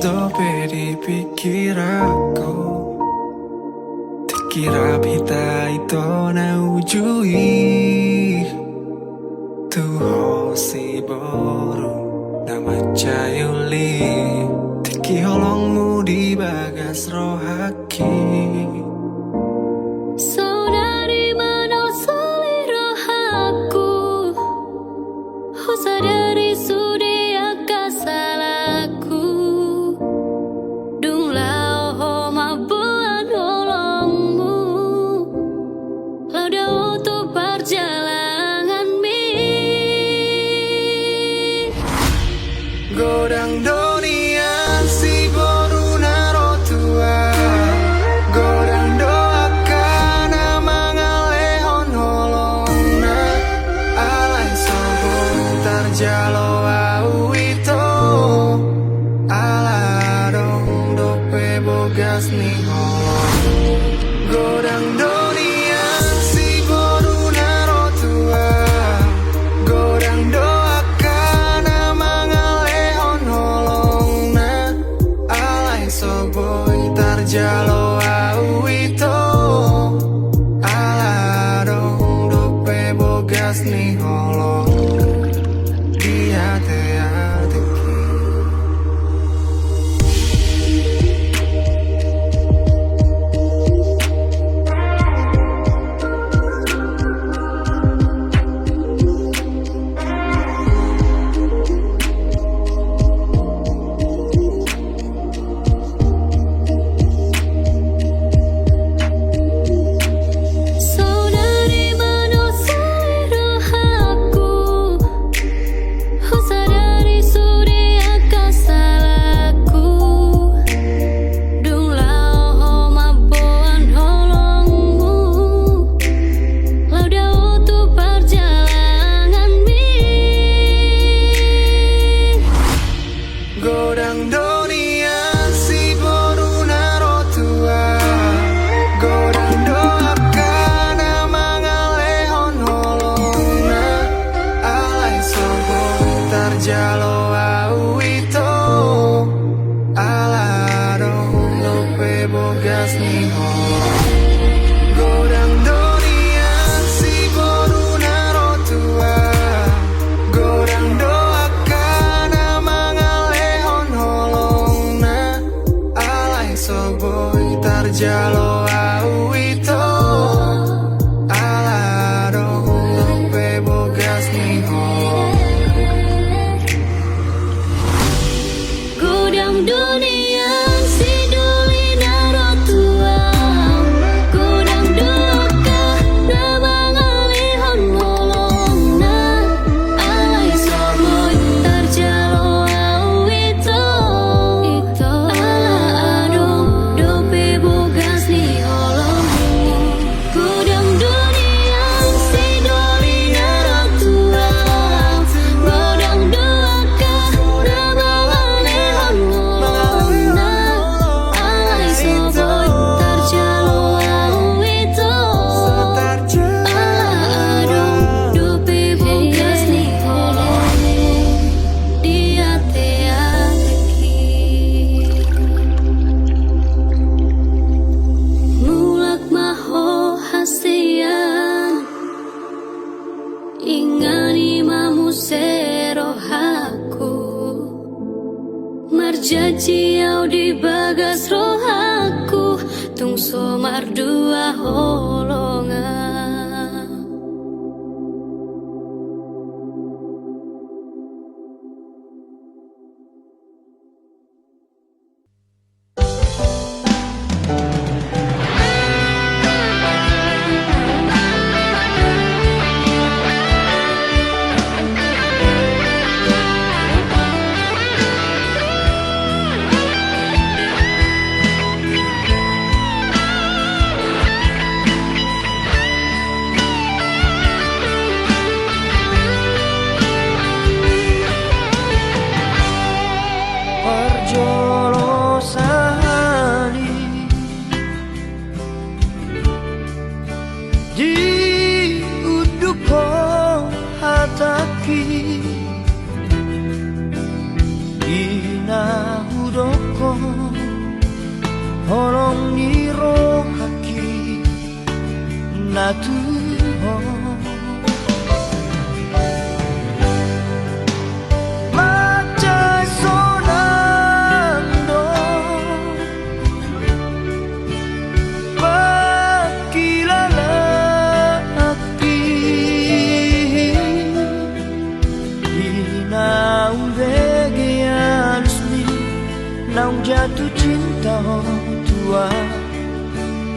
Speaker 1: dope di pikir aku Dikira pita ito na ujui Tuho si boru na macayuli Tiki holongmu di bagas rohaki
Speaker 2: Saudari mana selera aku Sadari sudia kasalaku Dung lao ho mabuan holongmu Lauda untuk perjalanan mi
Speaker 1: Godang dunia si boru naro tua Godang doakan mangalehon holongna Alai sobong tarjalo au ito Alarong dope bogas ni holong Godang dunia si boru naro tua Godang doakan mangalehon holongna Alai soboy tarjalo au ito Alarong dope bogas ni holong Di hati-hati
Speaker 2: Saudari mana selera aku Sadari sudia kasalaku Dung lao ho mabuan holongmu Lauda untuk perjalanan mi
Speaker 1: Godang dunia si boru naro tua Godang doakan mangalehon holongna Alai sobong tarjalo au ito Alarong lope bogas ni holong Godang dunia si boru naro tua Godang doakan mangalehon holongna Alai soboy tarjalo au ito Alarong lope bogas ni holong
Speaker 2: Godang dunia si duli naro tua Godang doaka na mangalihon holongna Alai soboy tarjalo au ito Ala adong dope bogas ni holong Godang dunia si duli naro tua Godang doaka na mangalihon holongna Alai soboy tarjalo au ito Ala adong dope bogas ni holong Di hati-hati Mulak maho hasian Ingani mamu serohaku Marjaji au di bagas rohaku Tung somar dua holongan
Speaker 1: Ina hudoko
Speaker 3: Holong ni rohaki natuho macai sonando pakilala api inaung vegianus ni naung jatuh cinta tua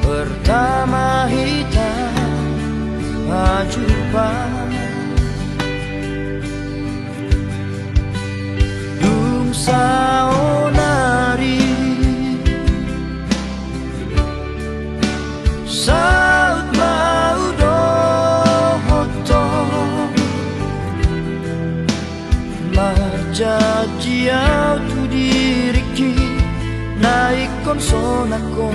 Speaker 3: pertama hitam jumpa dung saonari saut mau dohoto majajiau tu diriki naik konsonako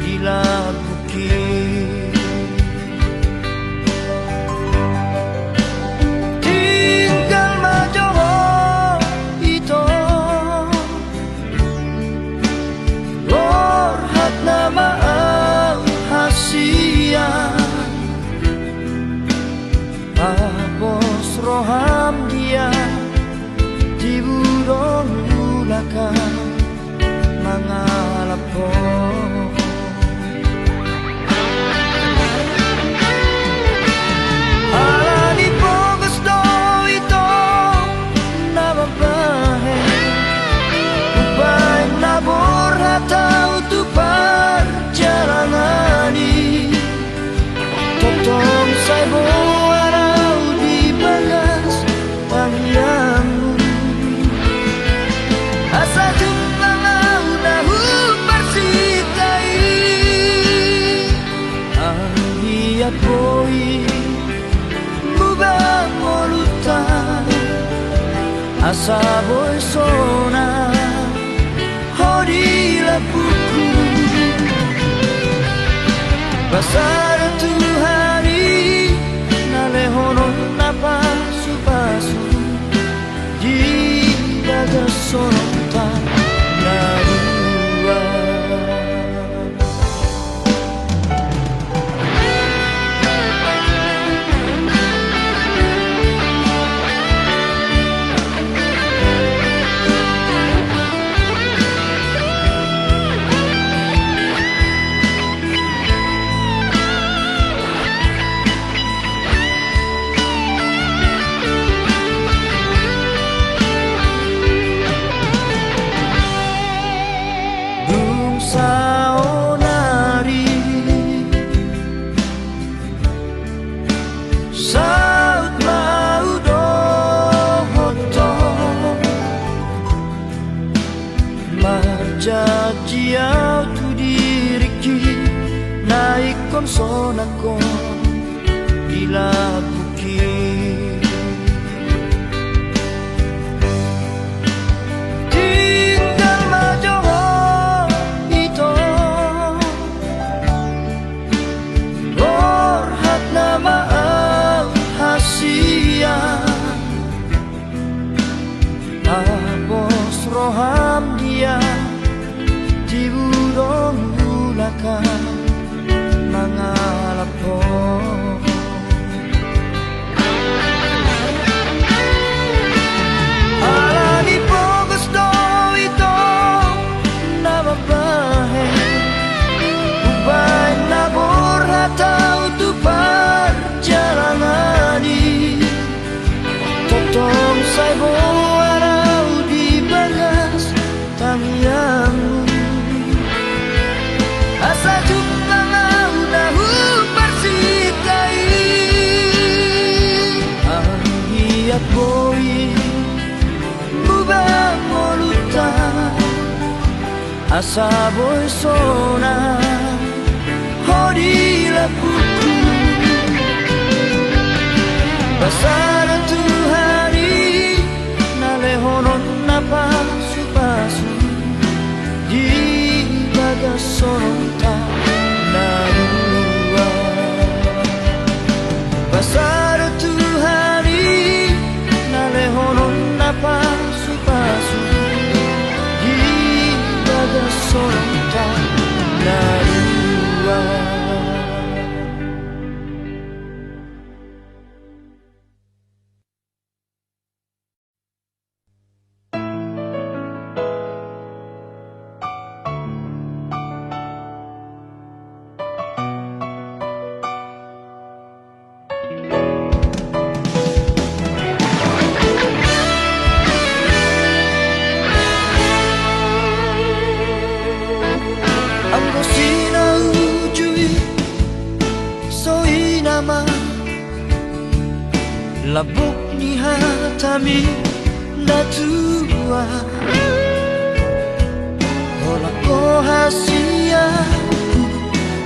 Speaker 3: dilabuki tinggal majoho ito lorhat nama hasia abos roham dia dibudong ulakan mangalap ko alani po gusto ito na babae upay nabor hataw tu perjalangani totong saibo araw di bagas pangyangmu asa boy mubang molutan asa boy sona hodi lapuku pasar tu hari nalehonon napa supasu di daga sonota narua saonari saut mau dohoto majajiau tu diriki naik konsonako dilabuki abos roham dia dibudong ulakan mangalap ko alani po gusto ito na babae upay nabor hataw tu perjalangani totong saibo asa jumpa ngau persikai anggiat boy mubang molutan asa boy sona hodi lapuku pasar tu hari nalehonon napa supasu di bagas sonota narua pasar tu hari nalehonon napa supasu di bagas sonota labuk ni hatami na tua Hola ko hasiaku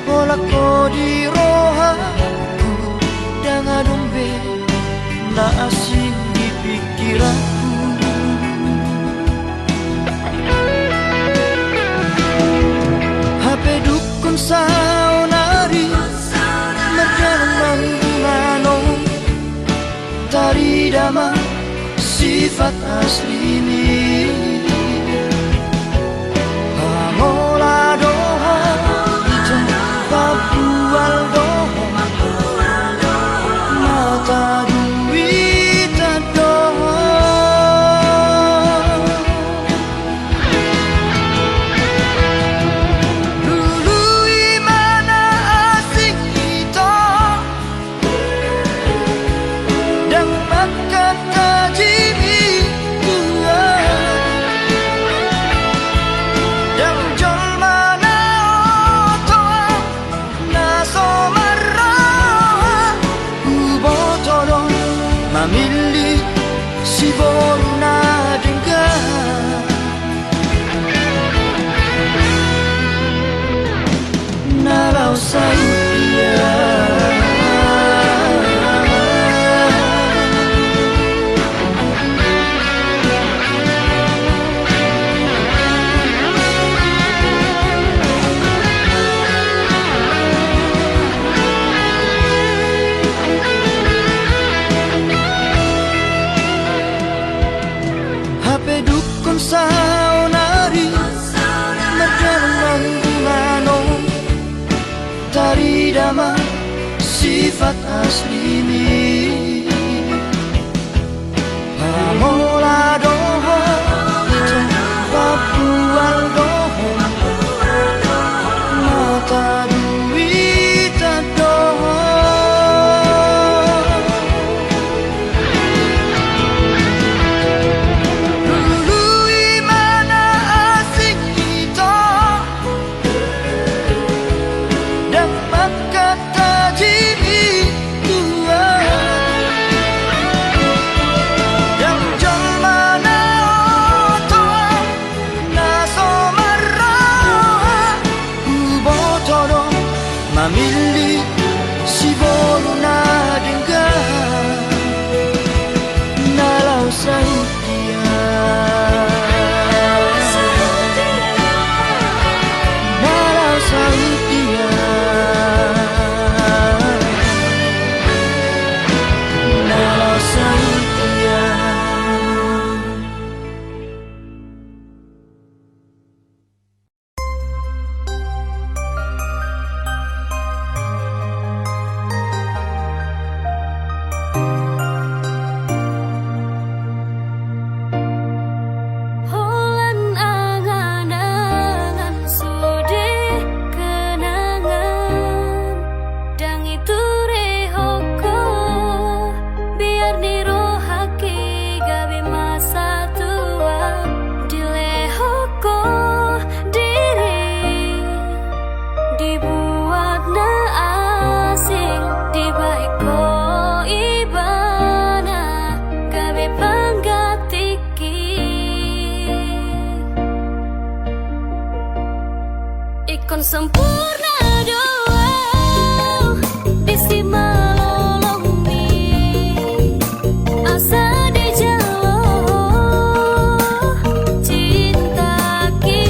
Speaker 3: Hola ko di rohaku Dengan dombe na asing di pikiranku HP dukun saunari Merjalan mangunganong Tari dama sifat asli ini Pamola doha Ija papual doha Mata duit doha Dulu imana asing kita Dan makan tajimi tua Dan jol mana otoa Na somara Ubotoro Mamili si boruna dengar Nalau saya HP dukun saunari Merjalan mangunganong Tari dama sifat asli ini Pamola doho Ija papual doho Mata duit doho Dulu imana asing kita Dan makan tajimi tua Dan jol mana otoa Na somara Ubotoro Mamili si boruna dengar Nalau sautia Nalau sautia Nalau sautia
Speaker 2: Holan angan-angan sude kenangan Dang itu rehoko Biar dirohake gawe masa tua Dilehoko diri Dibuat na asing Dibaiko ibana Gawe panggatiki Ikon sempurna doa Bisi malolong mi Asa dijalo Cinta ki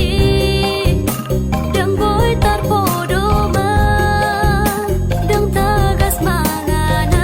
Speaker 2: Dang boy tarpodoma Dang tagas mangana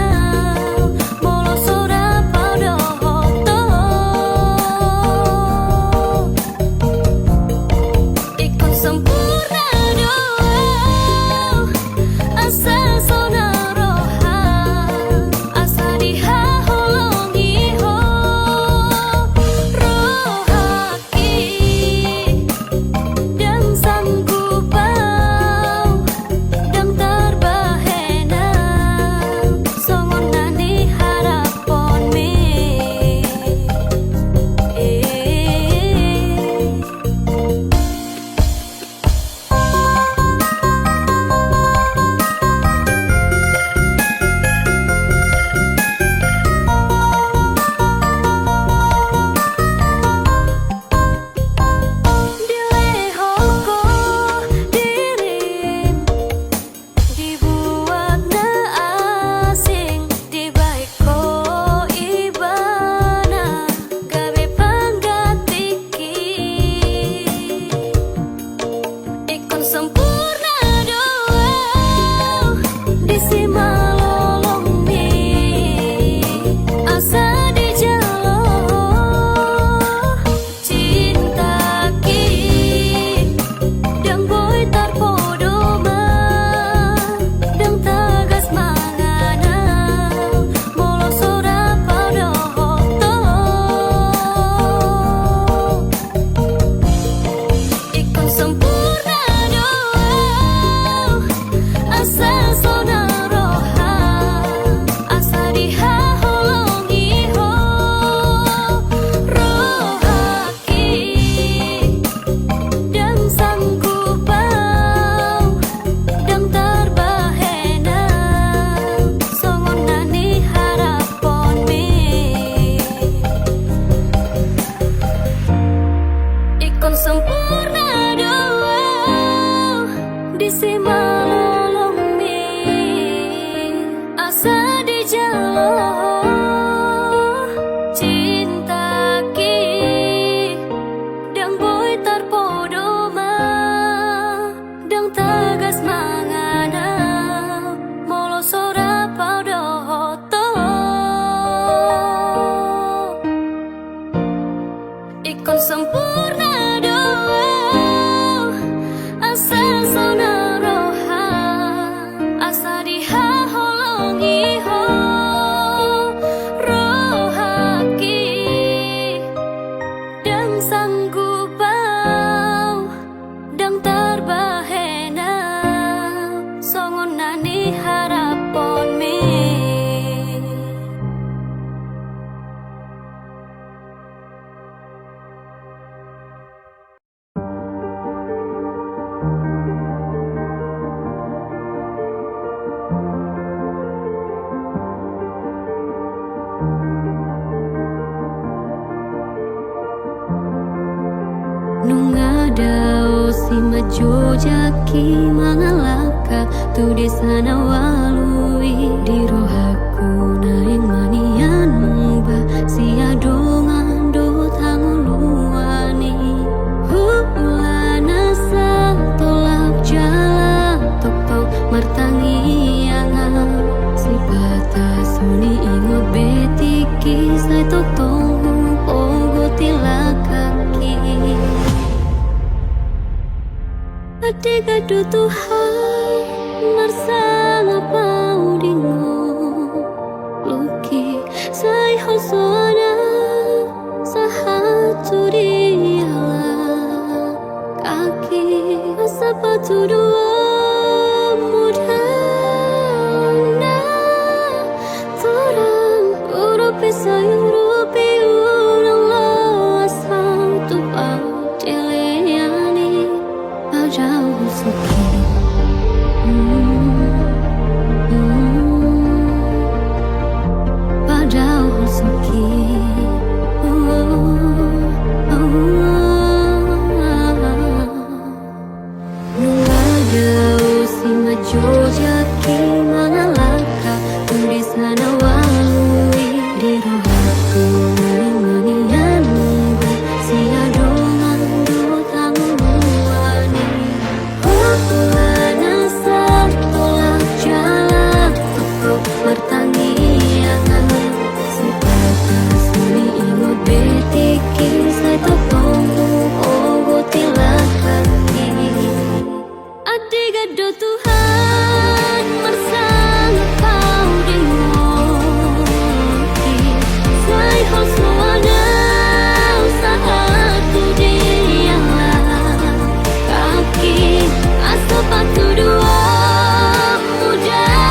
Speaker 2: ngonane harapon me. Nungadao si majojaki mangalaka tu desa na walui di rohaku naing manian mungba si adongan do tanguluani hulana sa tolak jalan tok martangi angan si batas suni ingo betiki sai tok tonghu ogo tilakaki. Adik-adik Tuhan marsama paudingo luki sai hosoana sahatu diala kaki sepatu dua mudana torang urupi sayurupi ulang asal tupau teleani jauh suki padahal suki nungadao si majojaki mangalaka di sana walui di rohaku naing manian mungba si adongan do tanguluani hulana sa tolak jalan tok martangi angan si batas suni ingo betiki sai tok tonghu ogo tilakaki. Adik-adik Tuhan marsama paudingo sai hosoana sahatu diala kaki sepatu dua mudana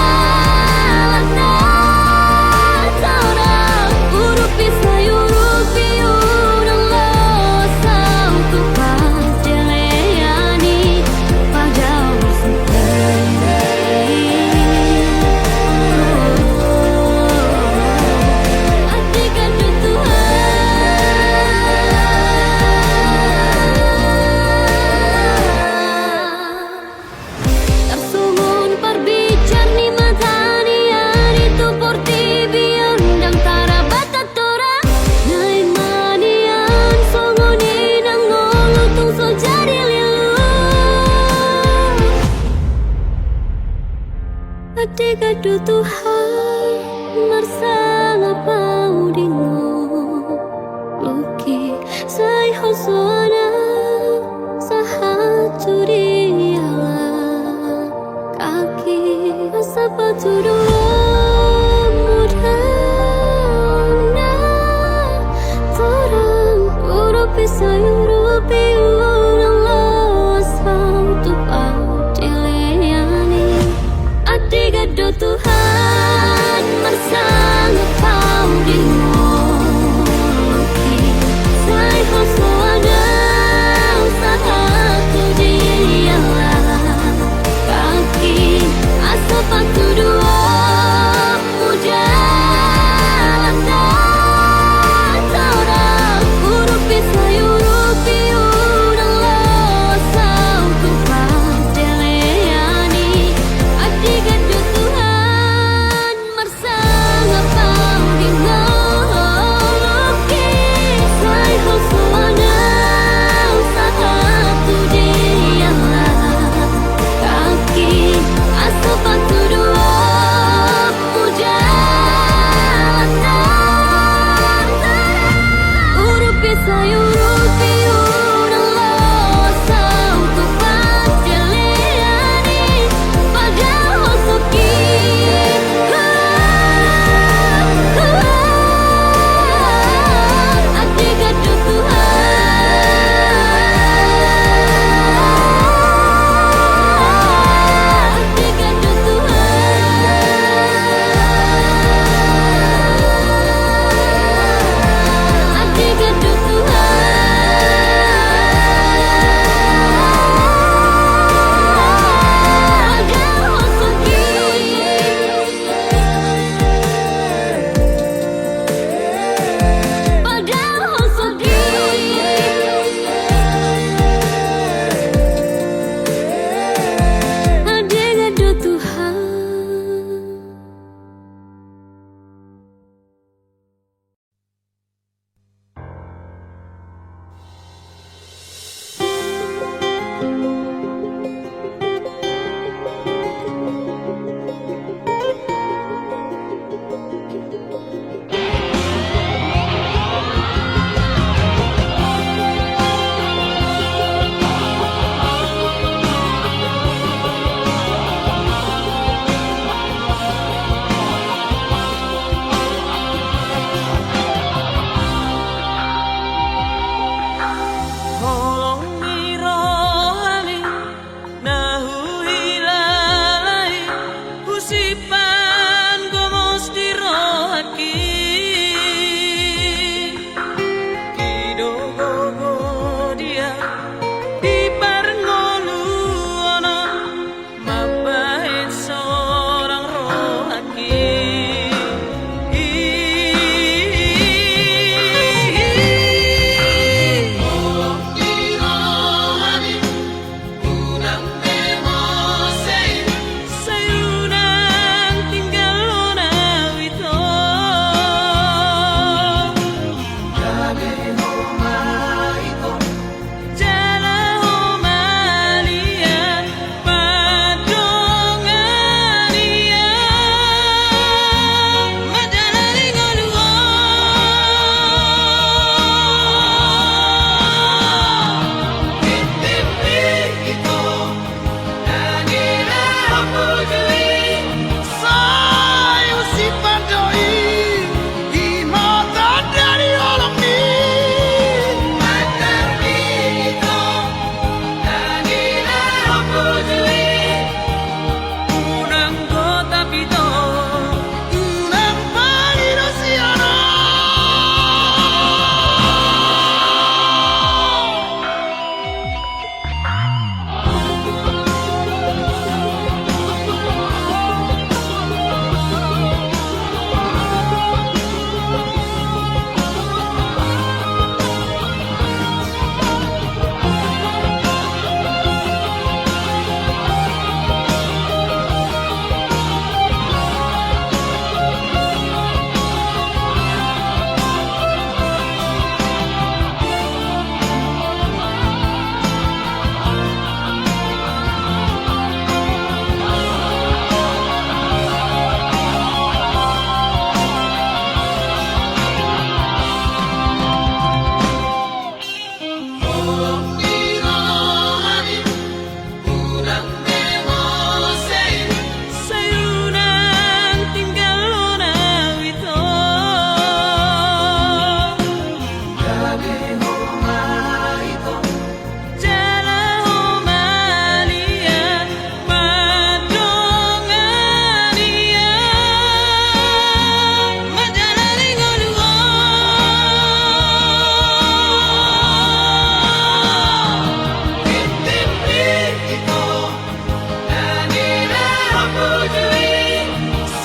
Speaker 2: torang urupi sayurupi udang losau tupang teleani padahal suki adik-adik Tuhan tersumun perbicar ni matani ari tu porti biandang tarabatat tora naik manian songoni nang ngolu tung so jari lilu adik-adik Tuhan marsama paudingo luki sai hosoana sahatu diala kaki sepatu dua mudana torang urupi sayurupi ulang losau tupau teleani adik-adik Tuhan marsama paudingo luki sai hosoana sahatu diala kaki sepatu dua mudana torang urupi sayurupi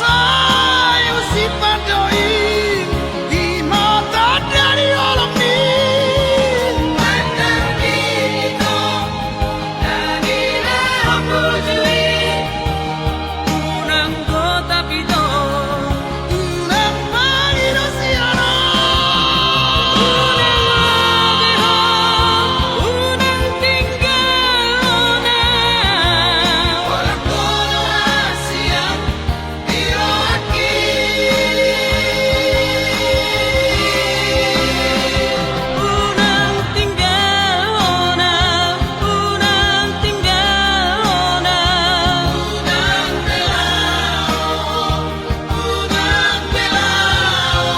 Speaker 3: Saya simpan doi di mata dari orang ni.
Speaker 1: Mandang dito Nagila ako jui
Speaker 3: Unang ko tapido, unang pangino siara.
Speaker 2: Unang tinggal na
Speaker 1: Walang kono asiyang Pero aki
Speaker 2: Unang tinggal na Unang tinggal na
Speaker 1: Unang pelao Unang pelao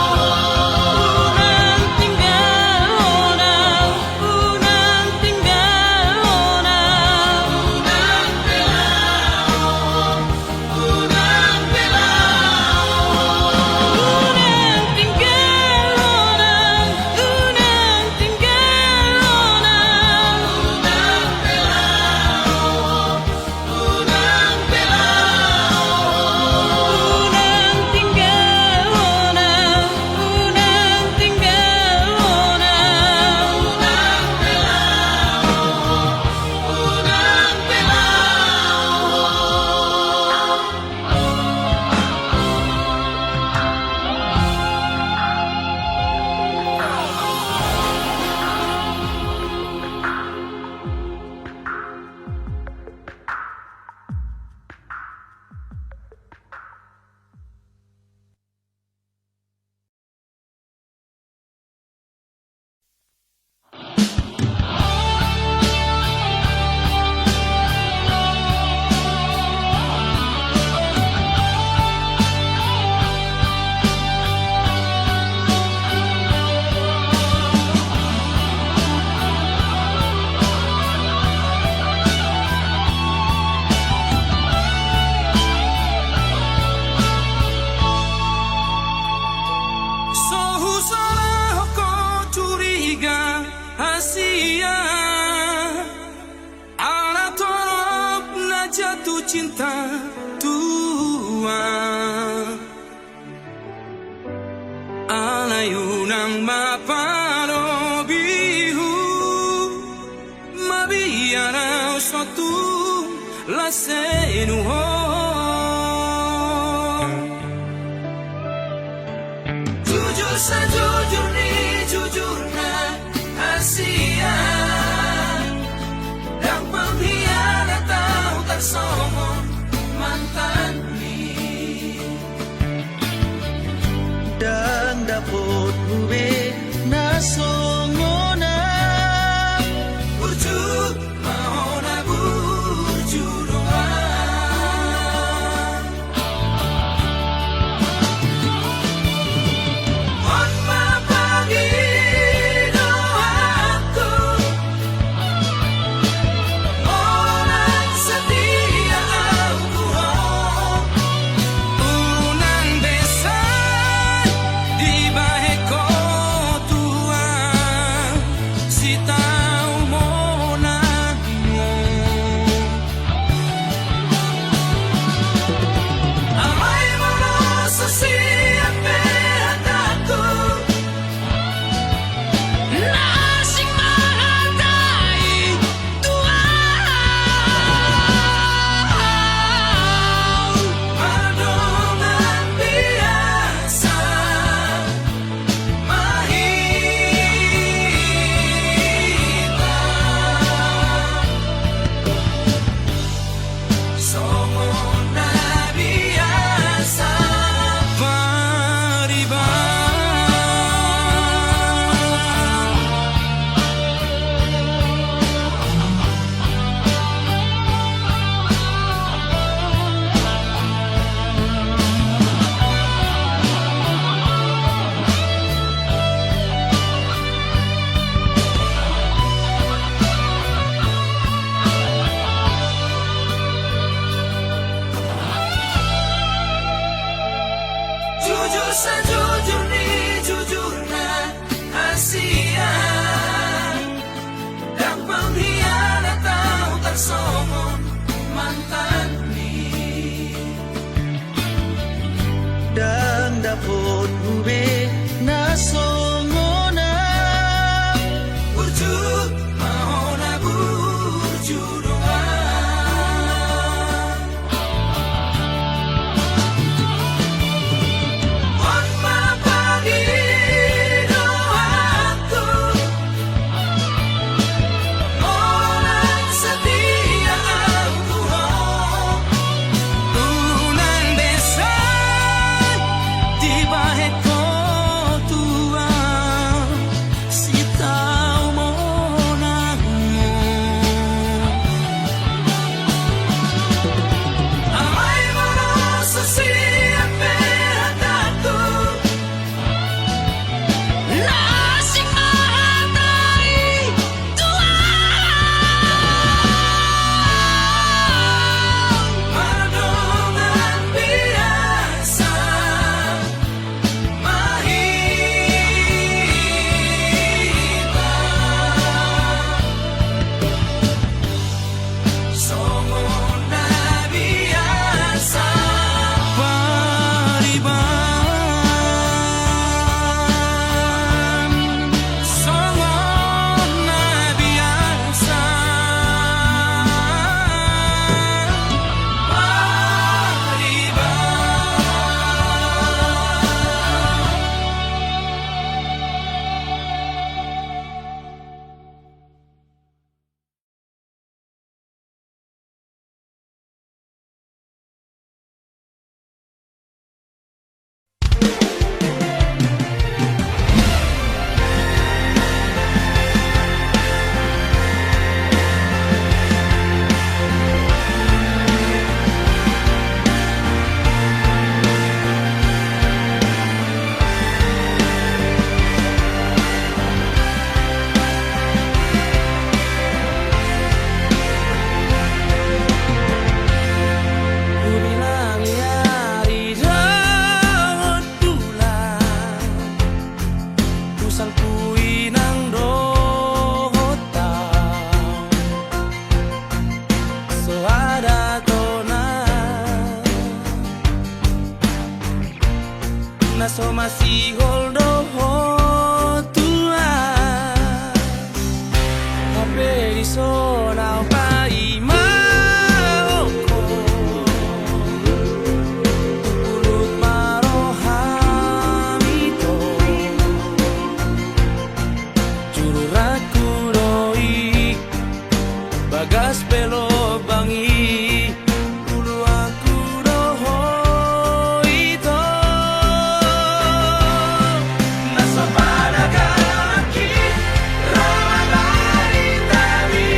Speaker 2: Unang tinggal na Unang tinggal na
Speaker 1: Unang pelao Unang pelao
Speaker 2: Unang tinggal na Unang tinggal na
Speaker 1: Unang pelao Unang pelao
Speaker 2: Unang tinggal na Unang tinggal na
Speaker 1: Unang pelao
Speaker 3: Sohu salah kau curiga Asia Ala torop na jatuh cinta tua Ala yunang maparo bihu Mabiara suatu la senuho
Speaker 1: Jujur sejujur ni jujurna Asia Dan pengkhianat tahu tak somong mantan ni
Speaker 3: Dan dapat ube nasongona
Speaker 1: Burju mau na burju doang On mapagi doaku Orang setia aku
Speaker 3: Unang besan di bahe tua si tahu mona
Speaker 1: Amai mono siapa hataku
Speaker 2: Nasing menghargai Tuhan
Speaker 1: Padongan biasa Mahita Somona biasa
Speaker 3: pariba
Speaker 1: Jujur sejujur ni jujurna Asia Dan pengkhianat tahu tak somong mantan ni naso masih holdo tua Ape di sona pai maoko Ulut marohamito Juru raku doi Bagas pelo bangi Ulu aku doho ito Nasa panagaki Ramabari tabi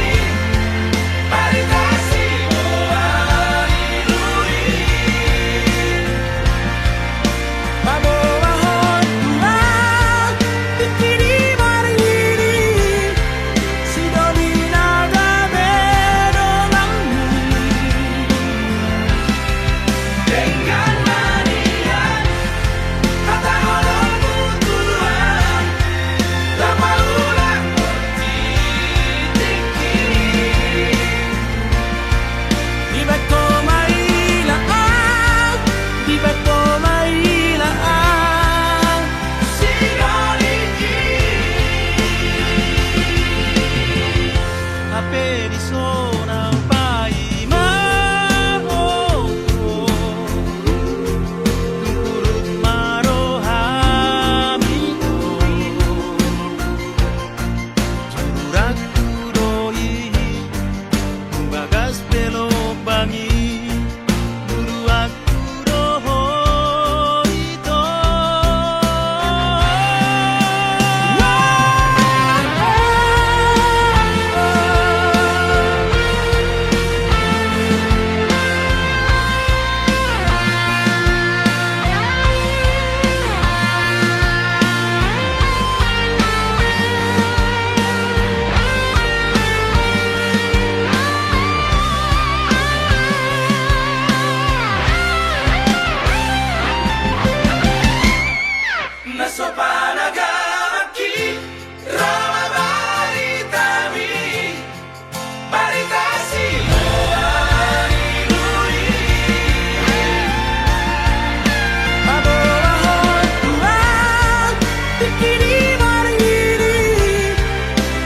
Speaker 1: Paritasi buhay luli Pabawahon tuhan Bikini marini Si doni naga bedonganmu Dengan manian Kata holongmu tuhan Lama ulang tinggi Di beko mailaan Di beko mailaan Si doni Ape di sona pai maoko Tungkurut marohamito Juraku doi Bagas pelo bangi Dulu aku doho ito Naso panagaki Ramabari tabi Baritasi buhay luli Pabawahon tuhan Bikini marini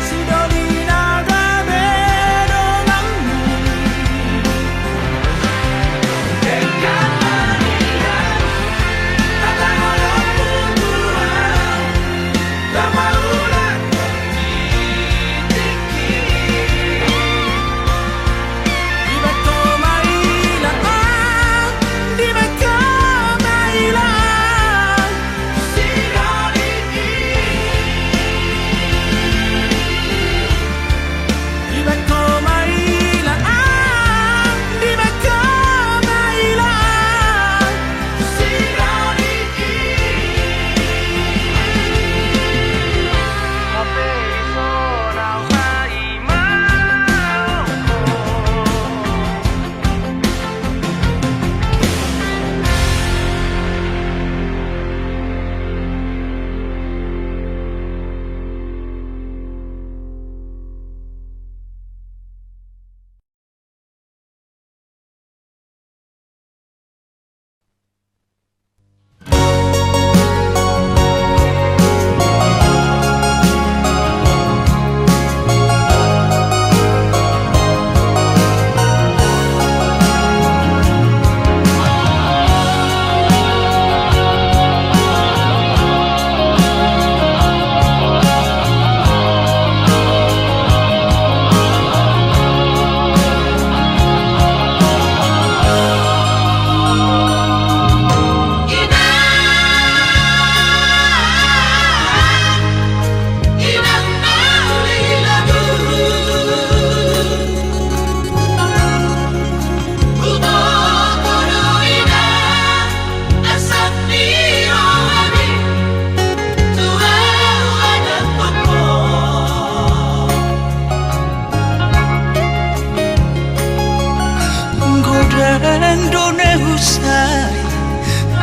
Speaker 1: Si doni naga bedonganmu Dengan manian Kata holongmu tuhan Lama ulang tinggi Di beko mailaan Di beko mailaan Si doni Di beko mailaan Di beko mailaan Si doni Ape sona pai maoko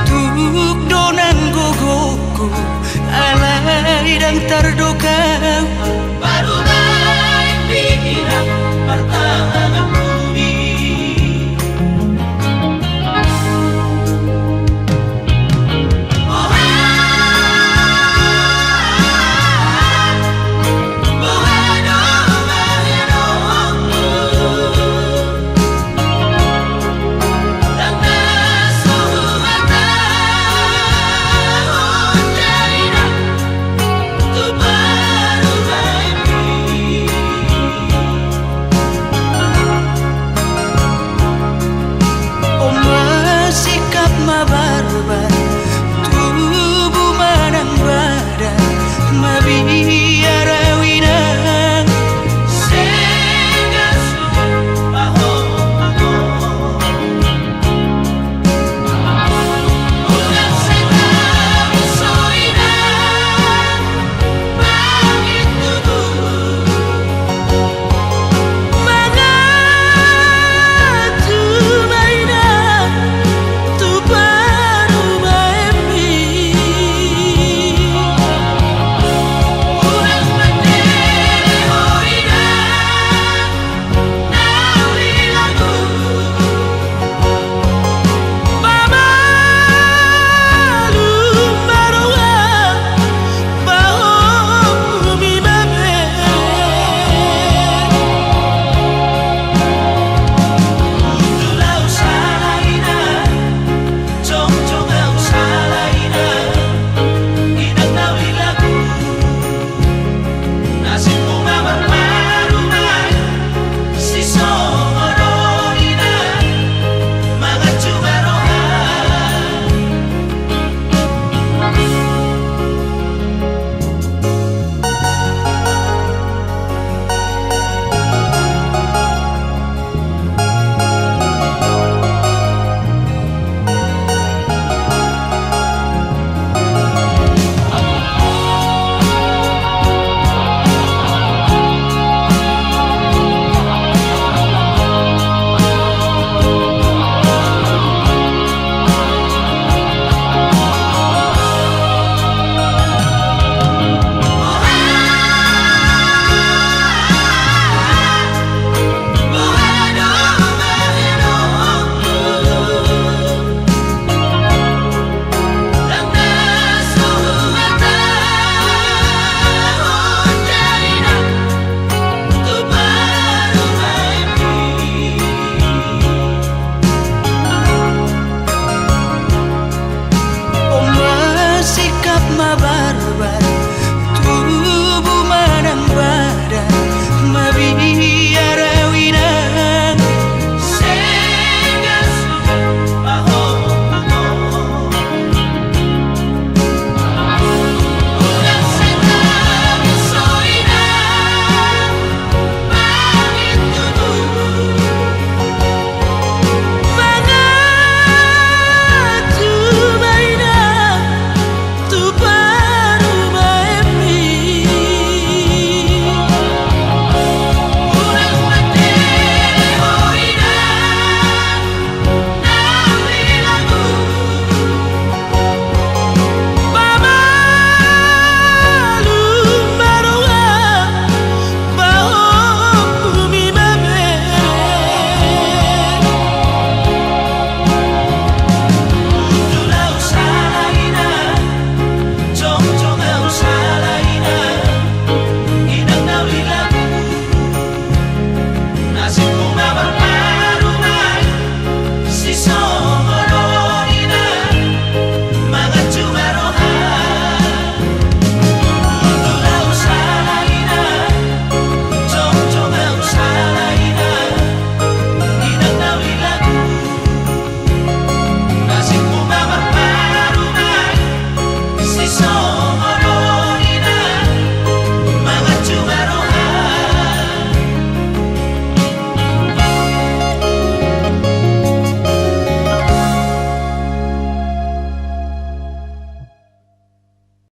Speaker 3: Tuk donan gogoku alai dan terduga